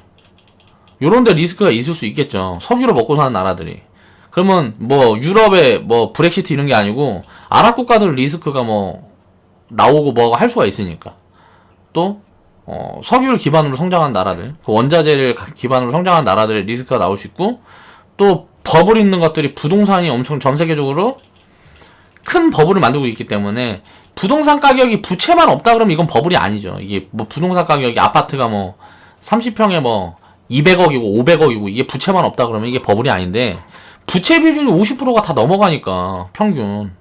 요런데 리스크가 있을 수 있겠죠. 석유로 먹고 사는 나라들이. 그러면 뭐 유럽의 뭐 브렉시트 이런 게 아니고 아랍 국가들 리스크가 뭐 나오고 뭐가 할 수가 있으니까. 또 석유를 기반으로 성장한 나라들, 그 원자재를 기반으로 성장한 나라들의 리스크가 나올 수 있고 또 버블 있는 것들이 부동산이 엄청 전 세계적으로 큰 버블을 만들고 있기 때문에 부동산 가격이 부채만 없다 그러면 이건 버블이 아니죠. 이게 뭐 부동산 가격이 아파트가 뭐 30평에 뭐 200억이고 500억이고 이게 부채만 없다 그러면 이게 버블이 아닌데 부채 비중이 50%가 다 넘어가니까 평균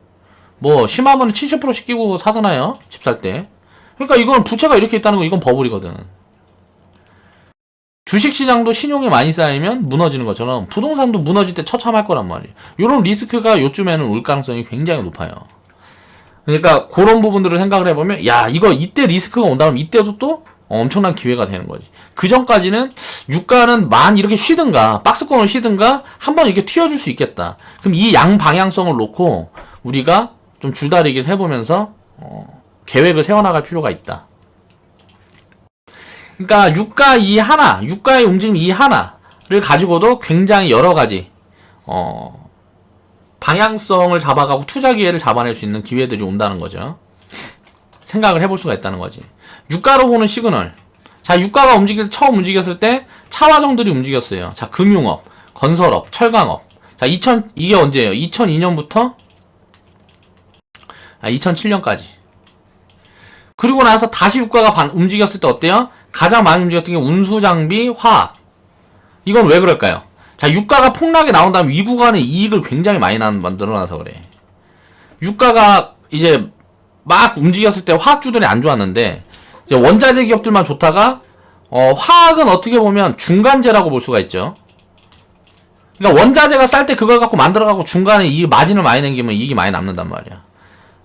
뭐 심하면 70%씩 끼고 사잖아요. 집 살 때. 그러니까 이건 부채가 이렇게 있다는 거 이건 버블이거든. 주식시장도 신용이 많이 쌓이면 무너지는 것처럼 부동산도 무너질 때 처참할 거란 말이에요. 이런 리스크가 요쯤에는 올 가능성이 굉장히 높아요. 그러니까 그런 부분들을 생각을 해보면 야 이거 이때 리스크가 온다 그러면 이때도 또 엄청난 기회가 되는 거지. 그 전까지는 유가는 만 이렇게 쉬든가 박스권을 쉬든가 한번 이렇게 튀어줄 수 있겠다. 그럼 이 양 방향성을 놓고 우리가 좀 줄다리기를 해보면서 계획을 세워나갈 필요가 있다. 그러니까 유가 이 하나, 유가의 움직임 이 하나를 가지고도 굉장히 여러 가지 방향성을 잡아가고 투자 기회를 잡아낼 수 있는 기회들이 온다는 거죠. 생각을 해볼 수가 있다는 거지. 유가로 보는 시그널. 자, 유가가 처음 움직였을 때 차화정들이 움직였어요. 자, 금융업, 건설업, 철강업. 자, 이게 언제예요? 2002년부터 2007년까지. 그리고 나서 다시 유가가 움직였을 때 어때요? 가장 많이 움직였던 게 운수장비, 화학. 이건 왜 그럴까요? 자, 유가가 폭락이 나온 다음에 이 구간에 이익을 굉장히 많이 만들어놔서 그래. 유가가 이제 막 움직였을 때 화학주들이 안 좋았는데 이제 원자재 기업들만 좋다가 화학은 어떻게 보면 중간재라고 볼 수가 있죠. 그러니까 원자재가 쌀 때 그걸 갖고 만들어갖고 중간에 이 마진을 많이 남기면 이익이 많이 남는단 말이야.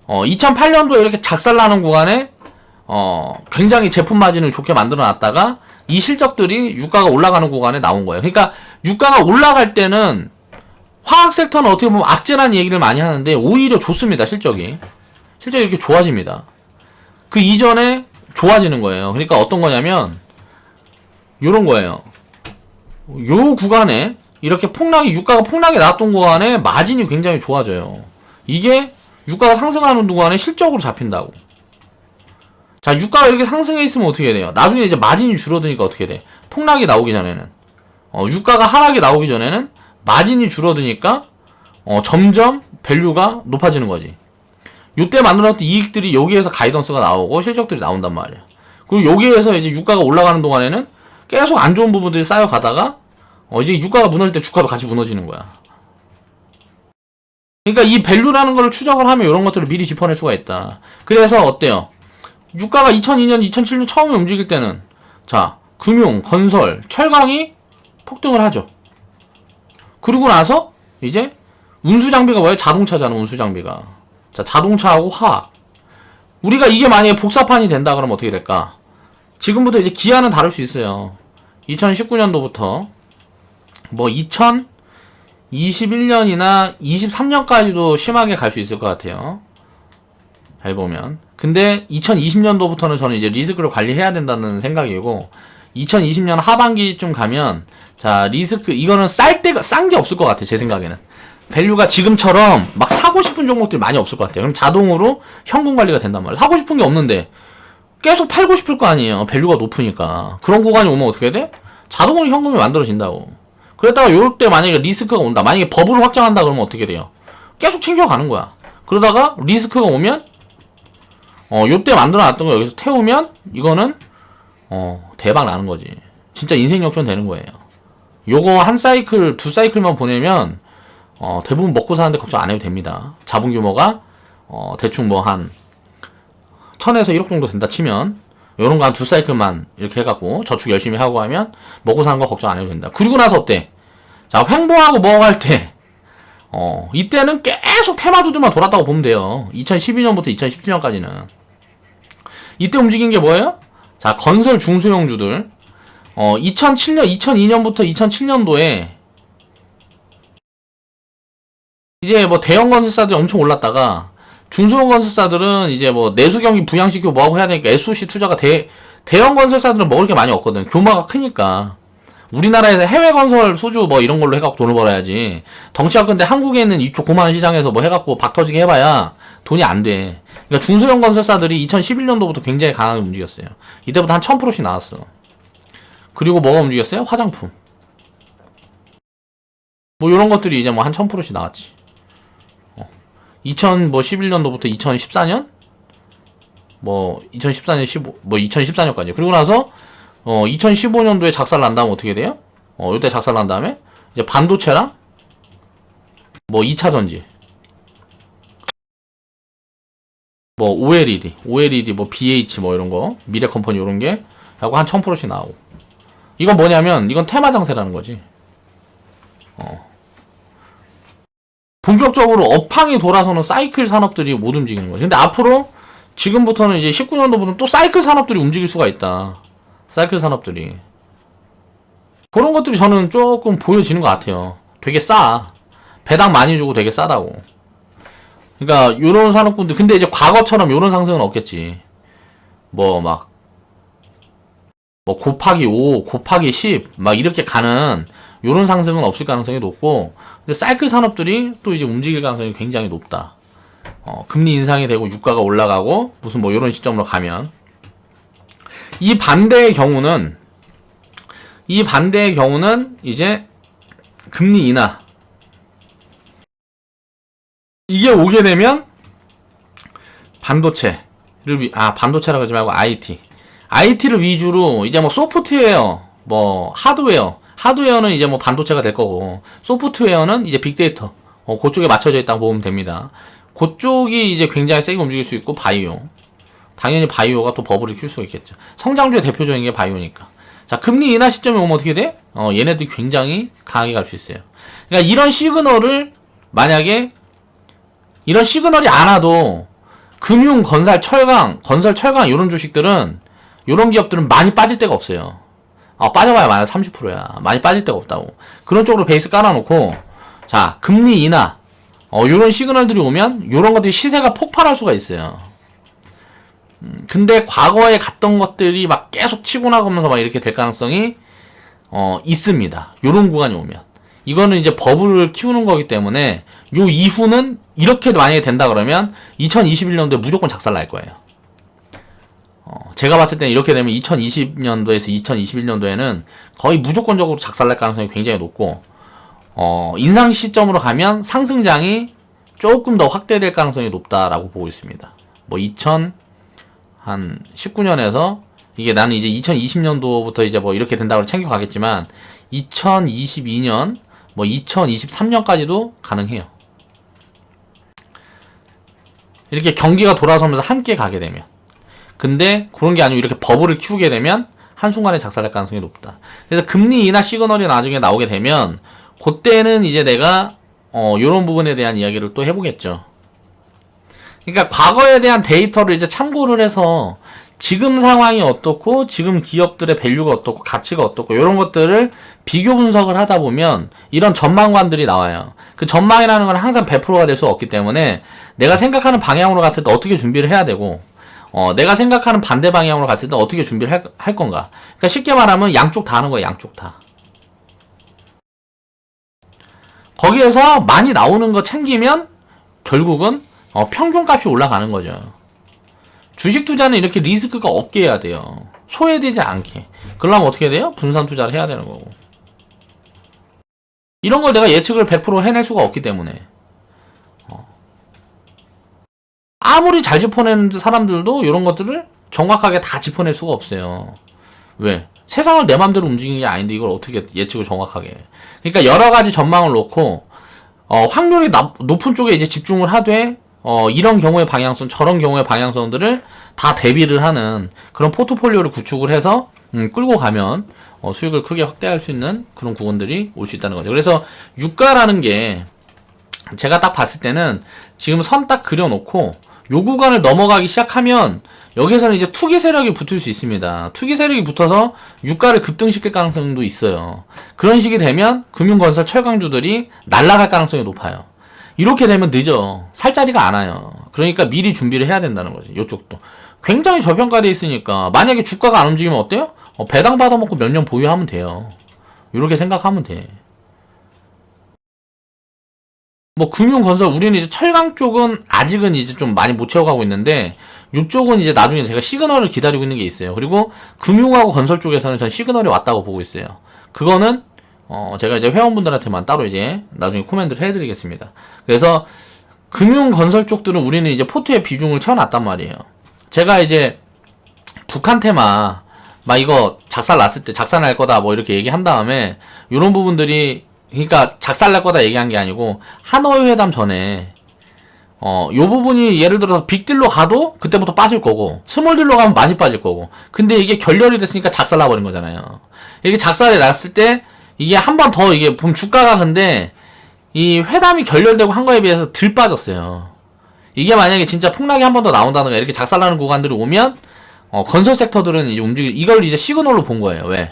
2008년도에 이렇게 작살나는 구간에 굉장히 제품 마진을 좋게 만들어 놨다가 이 실적들이 유가가 올라가는 구간에 나온 거예요. 그러니까 유가가 올라갈 때는 화학 섹터는 어떻게 보면 악재라는 얘기를 많이 하는데 오히려 좋습니다. 실적이 이렇게 좋아집니다. 그 이전에 좋아지는 거예요. 그러니까 어떤 거냐면 요런 거예요. 요 구간에 이렇게 유가가 폭락이 나왔던 구간에 마진이 굉장히 좋아져요. 이게 유가가 상승하는 동안에 실적으로 잡힌다고. 자, 유가가 이렇게 상승해 있으면 어떻게 돼요? 나중에 이제 마진이 줄어드니까 어떻게 돼? 폭락이 나오기 전에는. 유가가 하락이 나오기 전에는 마진이 줄어드니까, 점점 밸류가 높아지는 거지. 요때 만들어놨던 이익들이 여기에서 가이던스가 나오고 실적들이 나온단 말이야. 그리고 여기에서 이제 유가가 올라가는 동안에는 계속 안 좋은 부분들이 쌓여가다가, 이제 유가가 무너질 때 주가도 같이 무너지는 거야. 그러니까 이 밸류라는 걸 추적을 하면 이런 것들을 미리 짚어낼 수가 있다. 그래서 어때요? 유가가 2002년, 2007년 처음에 움직일 때는, 자, 금융, 건설, 철강이 폭등을 하죠. 그러고 나서 이제 운수장비가 뭐예요? 자동차잖아, 운수장비가. 자, 자동차하고 화학. 우리가 이게 만약에 복사판이 된다 그러면 어떻게 될까? 지금부터 이제 기한은 다를 수 있어요. 2019년도부터 뭐 2021년이나 23년까지도 심하게 갈 수 있을 것 같아요. 잘 보면. 근데 2020년도부터는 저는 이제 리스크를 관리해야 된다는 생각이고, 2020년 하반기쯤 가면, 자, 리스크, 이거는 싼 게 없을 것 같아요, 제 생각에는. 밸류가 지금처럼 막 사고 싶은 종목들이 많이 없을 것 같아요. 그럼 자동으로 현금 관리가 된단 말이에요. 사고 싶은 게 없는데, 계속 팔고 싶을 거 아니에요. 밸류가 높으니까. 그런 구간이 오면 어떻게 돼? 자동으로 현금이 만들어진다고. 그러다가 요럴 때 만약에 리스크가 온다. 만약에 버블을 확장한다 그러면 어떻게 돼요? 계속 챙겨가는 거야. 그러다가 리스크가 오면, 요때 만들어놨던 거 여기서 태우면, 이거는, 대박 나는 거지. 진짜 인생 역전 되는 거예요. 요거 한 사이클, 두 사이클만 보내면, 대부분 먹고 사는데 걱정 안 해도 됩니다. 자본 규모가, 대충 뭐 한, 1000에서 1억 정도 된다 치면, 요런 거 한 두 사이클만 이렇게 해갖고, 저축 열심히 하고 하면, 먹고 사는 거 걱정 안 해도 된다. 그리고 나서 어때? 자, 횡보하고 뭐 할 때, 이때는 계속 테마주들만 돌았다고 보면 돼요. 2012년부터 2017년까지는. 이때 움직인 게 뭐예요? 자, 건설 중소형주들. 2002년부터 2007년도에 이제 뭐 대형 건설사들이 엄청 올랐다가 중소형 건설사들은 이제 뭐 내수 경기 부양시키고 뭐하고 해야 되니까 SOC 투자가 대형 건설사들은 먹을 게 많이 없거든. 규모가 크니까. 우리나라에서 해외 건설 수주 뭐 이런 걸로 해갖고 돈을 벌어야지. 덩치가 큰데 한국에 있는 이쪽 고마운 시장에서 뭐 해갖고 박 터지게 해봐야 돈이 안 돼. 그러니까 중소형 건설사들이 2011년도부터 굉장히 강하게 움직였어요. 이때부터 한 1000%씩 나왔어. 그리고 뭐가 움직였어요? 화장품. 뭐 이런 것들이 이제 뭐 한 1000%씩 나왔지. 2011년도부터 2014년? 뭐 2014년 2014년까지. 그리고 나서 2015년도에 작살 난 다음에 어떻게 돼요? 이때 작살 난 다음에 이제 반도체랑 뭐 2차 전지, 뭐 OLED 뭐 BH 뭐 이런 거, 미래 컴퍼니 이런 게 하고 한 1000%씩 나오고. 이건 뭐냐면 이건 테마 장세라는 거지. 본격적으로 업황이 돌아서는 사이클 산업들이 못 움직이는 거지. 근데 앞으로 지금부터는 이제 19년도부터는 또 사이클 산업들이 움직일 수가 있다. 사이클 산업들이. 그런 것들이 저는 조금 보여지는 것 같아요. 되게 싸. 배당 많이 주고 되게 싸다고. 그러니까 요런 산업군들, 근데 이제 과거처럼 요런 상승은 없겠지. 뭐 곱하기 5, 곱하기 10, 막 이렇게 가는 요런 상승은 없을 가능성이 높고, 근데 사이클 산업들이 또 이제 움직일 가능성이 굉장히 높다. 금리 인상이 되고 유가가 올라가고 무슨 뭐 요런 시점으로 가면, 이 반대의 경우는 이제 금리 인하, 이게 오게 되면 반도체라고 하지 말고 IT를 위주로 이제 뭐 소프트웨어, 뭐 하드웨어는 이제 뭐 반도체가 될 거고, 소프트웨어는 이제 빅데이터, 그쪽에 맞춰져 있다고 보면 됩니다. 그쪽이 이제 굉장히 세게 움직일 수 있고, 바이오. 당연히 바이오가 또 버블을 킬 수가 있겠죠. 성장주의 대표적인 게 바이오니까. 자, 금리 인하 시점에 오면 어떻게 돼? 얘네들이 굉장히 강하게 갈 수 있어요. 그러니까 이런 시그널을, 만약에 이런 시그널이 안 와도 금융, 건설, 철강 이런 주식들은, 이런 기업들은 많이 빠질 데가 없어요. 빠져봐야 마이너스 30%야. 많이 빠질 데가 없다고. 그런 쪽으로 베이스 깔아놓고, 자, 금리 인하, 요런 시그널들이 오면, 요런 것들이 시세가 폭발할 수가 있어요. 근데 과거에 갔던 것들이 막 계속 치고 나가면서 막 이렇게 될 가능성이, 있습니다. 요런 구간이 오면. 이거는 이제 버블을 키우는 거기 때문에 요 이후는 이렇게 만약에 된다 그러면 2021년도에 무조건 작살 날 거예요. 제가 봤을 때는 이렇게 되면 2020년도에서 2021년도에는 거의 무조건적으로 작살 날 가능성이 굉장히 높고, 인상 시점으로 가면 상승장이 조금 더 확대될 가능성이 높다라고 보고 있습니다. 뭐 2019년에서 이게 나는 이제 2020년도부터 이제 뭐 이렇게 된다고 챙겨가겠지만 2022년 뭐 2023년까지도 가능해요. 이렇게 경기가 돌아서면서 함께 가게 되면. 근데 그런 게 아니고 이렇게 버블을 키우게 되면 한순간에 작살날 가능성이 높다. 그래서 금리 인하 시그널이 나중에 나오게 되면 그때는 이제 내가 요런 부분에 대한 이야기를 또 해보겠죠. 그러니까 과거에 대한 데이터를 이제 참고를 해서 지금 상황이 어떻고 지금 기업들의 밸류가 어떻고 가치가 어떻고 이런 것들을 비교 분석을 하다 보면 이런 전망관들이 나와요. 그 전망이라는 건 항상 100%가 될 수 없기 때문에 내가 생각하는 방향으로 갔을 때 어떻게 준비를 해야 되고, 내가 생각하는 반대 방향으로 갔을 때 어떻게 준비를 할 건가. 그러니까 쉽게 말하면 양쪽 다 하는 거예요. 양쪽 다. 거기에서 많이 나오는 거 챙기면 결국은 평균값이 올라가는 거죠. 주식 투자는 이렇게 리스크가 없게 해야 돼요. 소외되지 않게. 그러려면 어떻게 돼요? 분산 투자를 해야 되는 거고. 이런 걸 내가 예측을 100% 해낼 수가 없기 때문에. 아무리 잘 짚어낸 사람들도 이런 것들을 정확하게 다 짚어낼 수가 없어요. 왜? 세상을 내 맘대로 움직이는 게 아닌데 이걸 어떻게 예측을 정확하게 해. 그러니까 여러 가지 전망을 놓고 확률이 높은 쪽에 이제 집중을 하되 이런 경우의 방향성, 저런 경우의 방향성들을 다 대비를 하는 그런 포트폴리오를 구축을 해서 끌고 가면 수익을 크게 확대할 수 있는 그런 구간들이 올 수 있다는 거죠. 그래서 유가라는 게 제가 딱 봤을 때는 지금 선 딱 그려놓고 요 구간을 넘어가기 시작하면 여기에서는 이제 투기 세력이 붙을 수 있습니다. 투기 세력이 붙어서 유가를 급등시킬 가능성도 있어요. 그런 식이 되면 금융건설 철강주들이 날아갈 가능성이 높아요. 이렇게 되면 늦어. 살 자리가 안 와요. 그러니까 미리 준비를 해야 된다는 거지. 이쪽도 굉장히 저평가돼 있으니까 만약에 주가가 안 움직이면 어때요? 배당 받아먹고 몇 년 보유하면 돼요. 이렇게 생각하면 돼. 뭐 금융건설 우리는 이제 철강 쪽은 아직은 이제 좀 많이 못 채워가고 있는데 이쪽은 이제 나중에 제가 시그널을 기다리고 있는 게 있어요. 그리고 금융하고 건설 쪽에서는 전 시그널이 왔다고 보고 있어요. 그거는 제가 이제 회원분들한테만 따로 이제 나중에 코멘트를 해드리겠습니다. 그래서 금융건설 쪽들은 우리는 이제 포트의 비중을 채워놨단 말이에요. 제가 이제 북한 테마 막 이거 작살 났을 때 작살 날 거다 뭐 이렇게 얘기한 다음에 이런 부분들이 그러니까 작살 날 거다 얘기한 게 아니고 하노이 회담 전에 요 부분이 예를 들어서 빅딜로 가도 그때부터 빠질 거고 스몰딜로 가면 많이 빠질 거고 근데 이게 결렬이 됐으니까 작살 나버린 거잖아요. 이게 작살이 났을 때 이게 한 번 더 이게 보면 주가가 근데 이 회담이 결렬되고 한 거에 비해서 덜 빠졌어요. 이게 만약에 진짜 폭락이 한 번 더 나온다든가 이렇게 작살나는 구간들이 오면 건설 섹터들은 이제 이걸 이제 시그널로 본 거예요. 왜?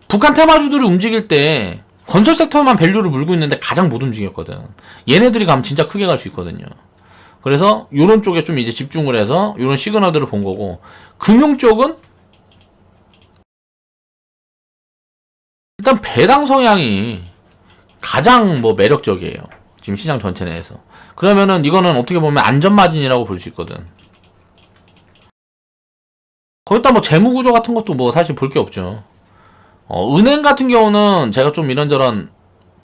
북한 테마주들이 움직일 때 건설 섹터만 밸류를 물고 있는데 가장 못 움직였거든. 얘네들이 가면 진짜 크게 갈 수 있거든요. 그래서 요런 쪽에 좀 이제 집중을 해서 요런 시그널들을 본 거고 금융 쪽은 일단 배당 성향이 가장 뭐 매력적이에요. 지금 시장 전체 내에서. 그러면은 이거는 어떻게 보면 안전마진이라고 볼 수 있거든. 거기다 뭐 재무구조 같은 것도 뭐 사실 볼 게 없죠. 은행 같은 경우는 제가 좀 이런저런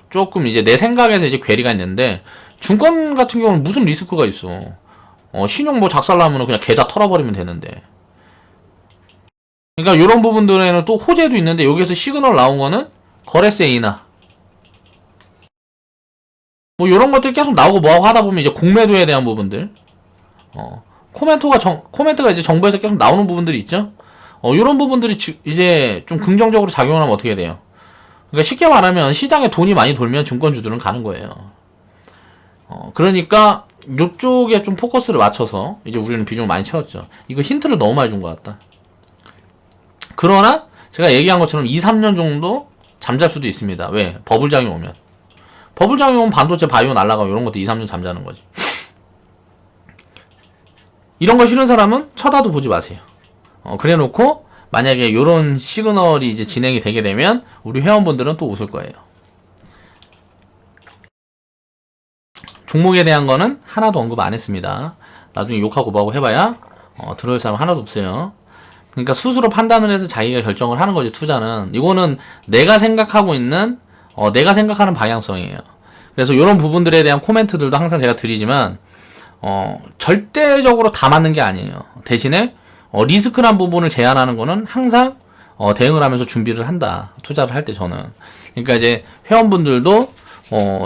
조금 이제 내 생각에서 이제 괴리가 있는데 증권 같은 경우는 무슨 리스크가 있어. 신용 뭐 작살나면 그냥 계좌 털어버리면 되는데. 그러니까 이런 부분들에는 또 호재도 있는데 여기에서 시그널 나온 거는 거래세 인하. 뭐 이런 것들 계속 나오고 뭐하고 하다 보면 이제 공매도에 대한 부분들. 코멘트가 이제 정부에서 계속 나오는 부분들이 있죠. 이런 부분들이 이제 좀 긍정적으로 작용을 하면 어떻게 돼요? 그러니까 쉽게 말하면 시장에 돈이 많이 돌면 증권주들은 가는 거예요. 그러니까 이쪽에 좀 포커스를 맞춰서 이제 우리는 비중을 많이 채웠죠. 이거 힌트를 너무 많이 준 것 같다. 그러나 제가 얘기한 것처럼 2, 3년 정도 잠잘 수도 있습니다. 왜? 버블장이 오면. 버블장이 오면 반도체 바이오 날라가고 이런 것도 2, 3년 잠자는 거지. 이런 거 싫은 사람은 쳐다도 보지 마세요. 그래 놓고 만약에 요런 시그널이 이제 진행이 되게 되면 우리 회원분들은 또 웃을 거예요. 종목에 대한 거는 하나도 언급 안 했습니다. 나중에 욕하고 뭐하고 해봐야 들어올 사람 하나도 없어요. 그러니까 스스로 판단을 해서 자기가 결정을 하는 거지. 투자는 이거는 내가 생각하고 있는 내가 생각하는 방향성이에요. 그래서 이런 부분들에 대한 코멘트들도 항상 제가 드리지만 절대적으로 다 맞는 게 아니에요. 대신에 리스크란 부분을 제한하는 거는 항상 대응을 하면서 준비를 한다. 투자를 할 때 저는. 그러니까 이제 회원분들도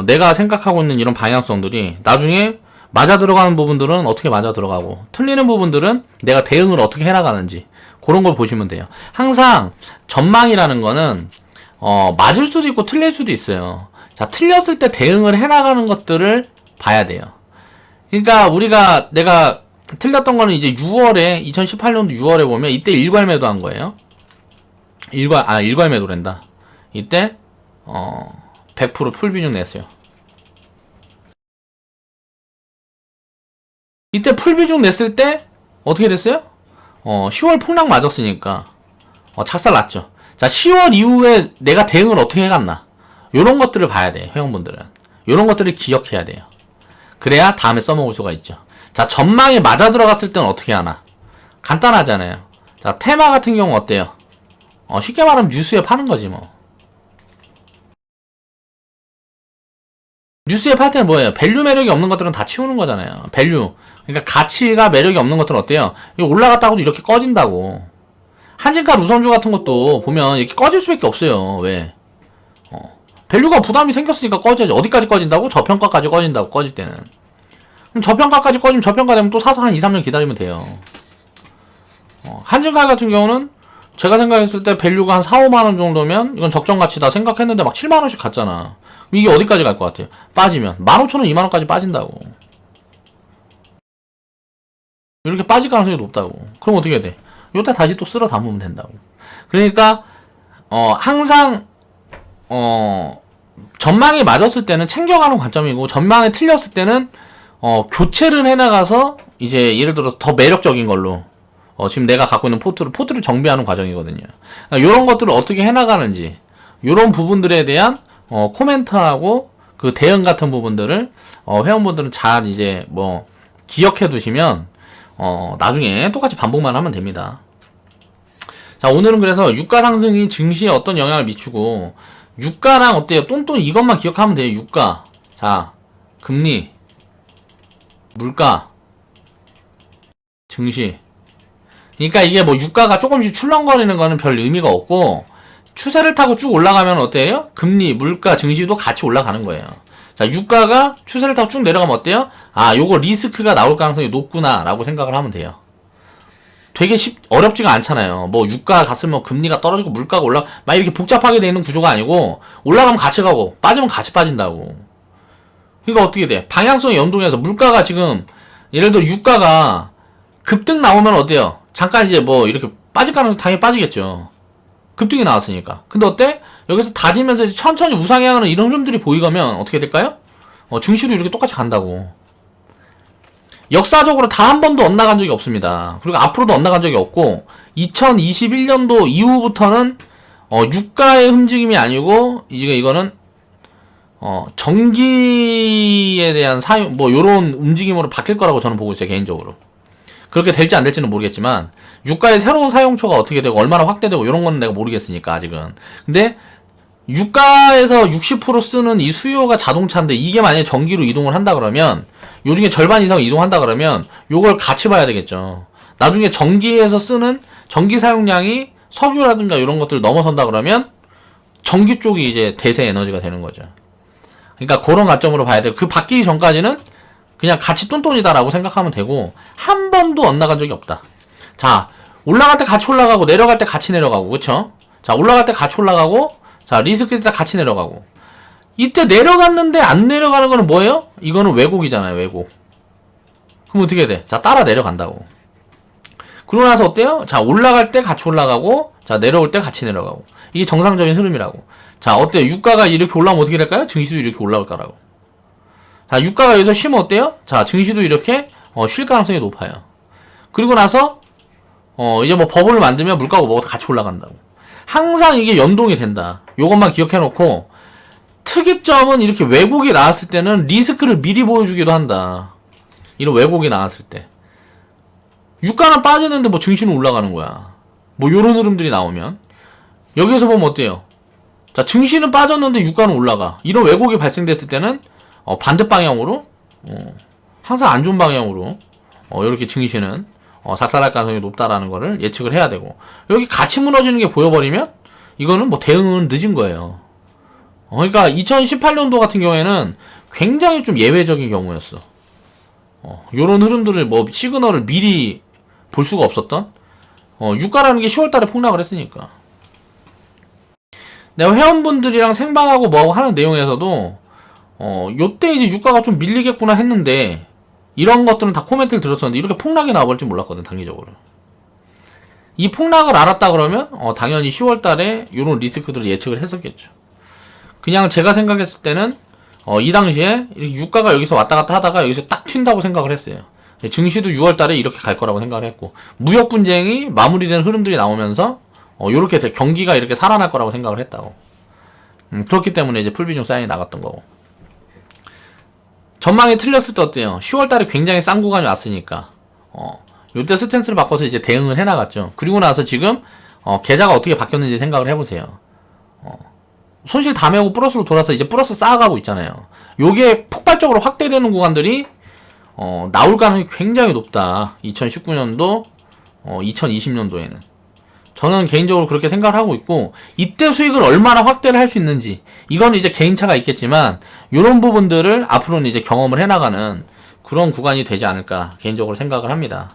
내가 생각하고 있는 이런 방향성들이 나중에 맞아 들어가는 부분들은 어떻게 맞아 들어가고 틀리는 부분들은 내가 대응을 어떻게 해나가는지 그런 걸 보시면 돼요. 항상 전망이라는 거는 맞을 수도 있고 틀릴 수도 있어요. 자, 틀렸을 때 대응을 해나가는 것들을 봐야 돼요. 그러니까 내가 틀렸던 거는 이제 2018년도 6월에 보면 이때 일괄매도 한 거예요. 일괄매도랜다. 이때 100% 풀비중 냈어요. 이때 풀비중 냈을 때 어떻게 됐어요? 10월 폭락 맞았으니까 착살 났죠. 자, 10월 이후에 내가 대응을 어떻게 해갔나? 요런 것들을 봐야 돼요. 회원분들은 요런 것들을 기억해야 돼요. 그래야 다음에 써먹을 수가 있죠. 자, 전망에 맞아 들어갔을 때는 어떻게 하나? 간단하잖아요. 자, 테마 같은 경우 어때요? 쉽게 말하면 뉴스에 파는 거지 뭐. 뉴스에 팔 때는 뭐예요? 밸류 매력이 없는 것들은 다 치우는 거잖아요. 밸류. 그러니까 가치가 매력이 없는 것들은 어때요? 이거 올라갔다고도 이렇게 꺼진다고. 한진카 우선주 같은 것도 보면 이렇게 꺼질 수밖에 없어요. 왜? 밸류가 부담이 생겼으니까 꺼져야지. 어디까지 꺼진다고? 저평가까지 꺼진다고, 꺼질 때는. 그럼 저평가까지 꺼지면 저평가 되면 또 사서 한 2, 3년 기다리면 돼요. 한진카 같은 경우는 제가 생각했을 때 밸류가 한 4, 5만원 정도면 이건 적정 가치다 생각했는데 막 7만원씩 갔잖아. 이게 어디까지 갈 것 같아요? 빠지면 15,000원, 2만원까지 빠진다고. 이렇게 빠질 가능성이 높다고. 그럼 어떻게 해야 돼? 요때 다시 또 쓸어 담으면 된다고. 그러니까 항상 전망이 맞았을 때는 챙겨가는 관점이고 전망에 틀렸을 때는 교체를 해나가서 이제 예를 들어서 더 매력적인 걸로 지금 내가 갖고 있는 포트를 정비하는 과정이거든요. 그러니까 요런 것들을 어떻게 해나가는지 요런 부분들에 대한 코멘트하고 그 대응 같은 부분들을 회원분들은 잘 이제 뭐 기억해 두시면 나중에 똑같이 반복만 하면 됩니다. 자, 오늘은 그래서 유가 상승이 증시에 어떤 영향을 미치고 유가랑 어때요? 똔똔 이것만 기억하면 돼요. 유가. 자, 금리, 물가, 증시. 그러니까 이게 뭐 유가가 조금씩 출렁거리는 거는 별 의미가 없고 추세를 타고 쭉 올라가면 어때요? 금리, 물가, 증시도 같이 올라가는 거예요. 자, 유가가 추세를 타고 쭉 내려가면 어때요? 아, 요거 리스크가 나올 가능성이 높구나 라고 생각을 하면 돼요. 되게 어렵지가 않잖아요. 뭐 유가가 갔으면 금리가 떨어지고 물가가 막 이렇게 복잡하게 되어 있는 구조가 아니고 올라가면 같이 가고 빠지면 같이 빠진다고. 그러니까 어떻게 돼? 방향성이 연동해서 물가가 지금 예를 들어 유가가 급등 나오면 어때요? 잠깐 이제 뭐 이렇게 빠질 가능성 당연히 빠지겠죠. 급등이 나왔으니까. 근데 어때? 여기서 다지면서 천천히 우상향하는 이런 흐름들이 보이면 어떻게 될까요? 증시도 이렇게 똑같이 간다고. 역사적으로 다 한 번도 엇나간 적이 없습니다. 그리고 앞으로도 엇나간 적이 없고 2021년도 이후부터는 유가의 움직임이 아니고 이거는 전기에 대한 사용 뭐 요런 움직임으로 바뀔 거라고 저는 보고 있어요. 개인적으로. 그렇게 될지 안 될지는 모르겠지만 유가의 새로운 사용처가 어떻게 되고 얼마나 확대되고 이런 건 내가 모르겠으니까 아직은. 근데 유가에서 60% 쓰는 이 수요가 자동차인데 이게 만약에 전기로 이동을 한다 그러면 요 중에 절반 이상 이동한다 그러면 요걸 같이 봐야 되겠죠. 나중에 전기에서 쓰는 전기 사용량이 석유라든가 이런 것들을 넘어선다 그러면 전기 쪽이 이제 대세 에너지가 되는 거죠. 그러니까 그런 관점으로 봐야 돼요. 그 바뀌기 전까지는 그냥 같이 똔똔이다라고 생각하면 되고 한 번도 엇나간 적이 없다. 자, 올라갈 때 같이 올라가고 내려갈 때 같이 내려가고 그쵸? 자, 올라갈 때 같이 올라가고 자, 리스크 있을 때 같이 내려가고 이때 내려갔는데 안 내려가는 거는 뭐예요? 이거는 왜곡이잖아요. 왜곡. 그럼 어떻게 돼? 자, 따라 내려간다고. 그러고 나서 어때요? 자, 올라갈 때 같이 올라가고 자, 내려올 때 같이 내려가고 이게 정상적인 흐름이라고. 자, 어때요? 유가가 이렇게 올라오면 어떻게 될까요? 증시도 이렇게 올라올 거라고. 자, 유가가 여기서 쉬면 어때요? 자, 증시도 이렇게 쉴 가능성이 높아요. 그리고 나서 이제 뭐 버블을 만들면 물가가 뭐가 같이 올라간다고. 항상 이게 연동이 된다. 요것만 기억해 놓고 특이점은 이렇게 왜곡이 나왔을 때는 리스크를 미리 보여주기도 한다. 이런 왜곡이 나왔을 때. 유가는 빠지는데 뭐 증시는 올라가는 거야. 뭐 요런 흐름들이 나오면. 여기에서 보면 어때요? 자, 증시는 빠졌는데 유가는 올라가. 이런 왜곡이 발생됐을 때는 반대 방향으로 항상 안 좋은 방향으로 이렇게 증시는 작살날 가능성이 높다라는 거를 예측을 해야 되고, 여기 같이 무너지는 게 보여버리면 이거는 뭐 대응은 늦은 거예요. 그러니까 2018년도 같은 경우에는 굉장히 좀 예외적인 경우였어. 요런 흐름들을 뭐 시그널을 미리 볼 수가 없었던, 유가라는 게 10월달에 폭락을 했으니까. 내가 회원분들이랑 생방하고 뭐하고 하는 내용에서도 요때 이제 유가가 좀 밀리겠구나 했는데, 이런 것들은 다 코멘트를 들었었는데 이렇게 폭락이 나와버릴 줄 몰랐거든, 단기적으로. 이 폭락을 알았다 그러면 당연히 10월달에 요런 리스크들을 예측을 했었겠죠. 그냥 제가 생각했을 때는 이 당시에 유가가 여기서 왔다 갔다 하다가 여기서 딱 튄다고 생각을 했어요. 증시도 6월달에 이렇게 갈 거라고 생각을 했고, 무역 분쟁이 마무리된 흐름들이 나오면서 요렇게 경기가 이렇게 살아날 거라고 생각을 했다고. 그렇기 때문에 이제 풀비중 사인이 나갔던 거고. 전망이 틀렸을 때 어때요? 10월달에 굉장히 싼 구간이 왔으니까 요때 스탠스를 바꿔서 이제 대응을 해나갔죠. 그리고 나서 지금 계좌가 어떻게 바뀌었는지 생각을 해보세요. 손실 다 메고 플러스로 돌아서 이제 플러스 쌓아가고 있잖아요. 요게 폭발적으로 확대되는 구간들이 나올 가능성이 굉장히 높다. 2019년도 2020년도에는 저는 개인적으로 그렇게 생각을 하고 있고, 이때 수익을 얼마나 확대를 할 수 있는지 이건 이제 개인차가 있겠지만 요런 부분들을 앞으로는 이제 경험을 해나가는 그런 구간이 되지 않을까 개인적으로 생각을 합니다.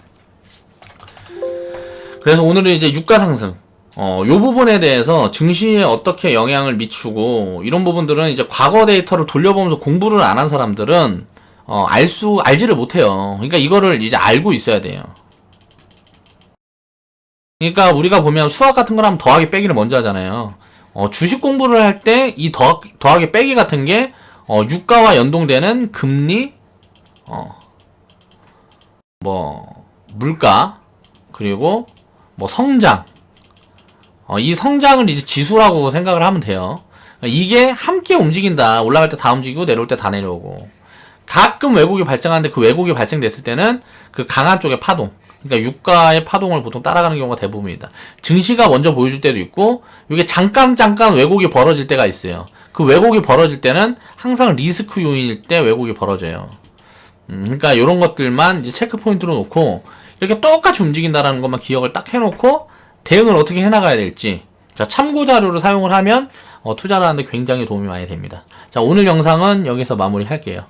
그래서 오늘은 이제 유가 상승 요 부분에 대해서 증시에 어떻게 영향을 미치고, 이런 부분들은 이제 과거 데이터를 돌려보면서 공부를 안 한 사람들은 알지를 못해요. 그러니까 이거를 이제 알고 있어야 돼요. 그러니까 우리가 보면 수학 같은 거라면 더하기 빼기를 먼저 하잖아요. 주식 공부를 할 때 이 더하기 빼기 같은 게 유가와 연동되는 금리, 뭐 물가, 그리고 뭐 성장, 이 성장을 이제 지수라고 생각을 하면 돼요. 이게 함께 움직인다. 올라갈 때 다 움직이고 내려올 때 다 내려오고, 가끔 왜곡이 발생하는데 그 왜곡이 발생됐을 때는 그 강한 쪽의 파동, 그러니까 유가의 파동을 보통 따라가는 경우가 대부분이다. 증시가 먼저 보여줄 때도 있고, 이게 잠깐 왜곡이 벌어질 때가 있어요. 그 왜곡이 벌어질 때는 항상 리스크 요인일 때 왜곡이 벌어져요. 그러니까 이런 것들만 이제 체크 포인트로 놓고 이렇게 똑같이 움직인다라는 것만 기억을 딱 해놓고 대응을 어떻게 해나가야 될지, 자, 참고 자료로 사용을 하면 투자를 하는데 굉장히 도움이 많이 됩니다. 자, 오늘 영상은 여기서 마무리 할게요.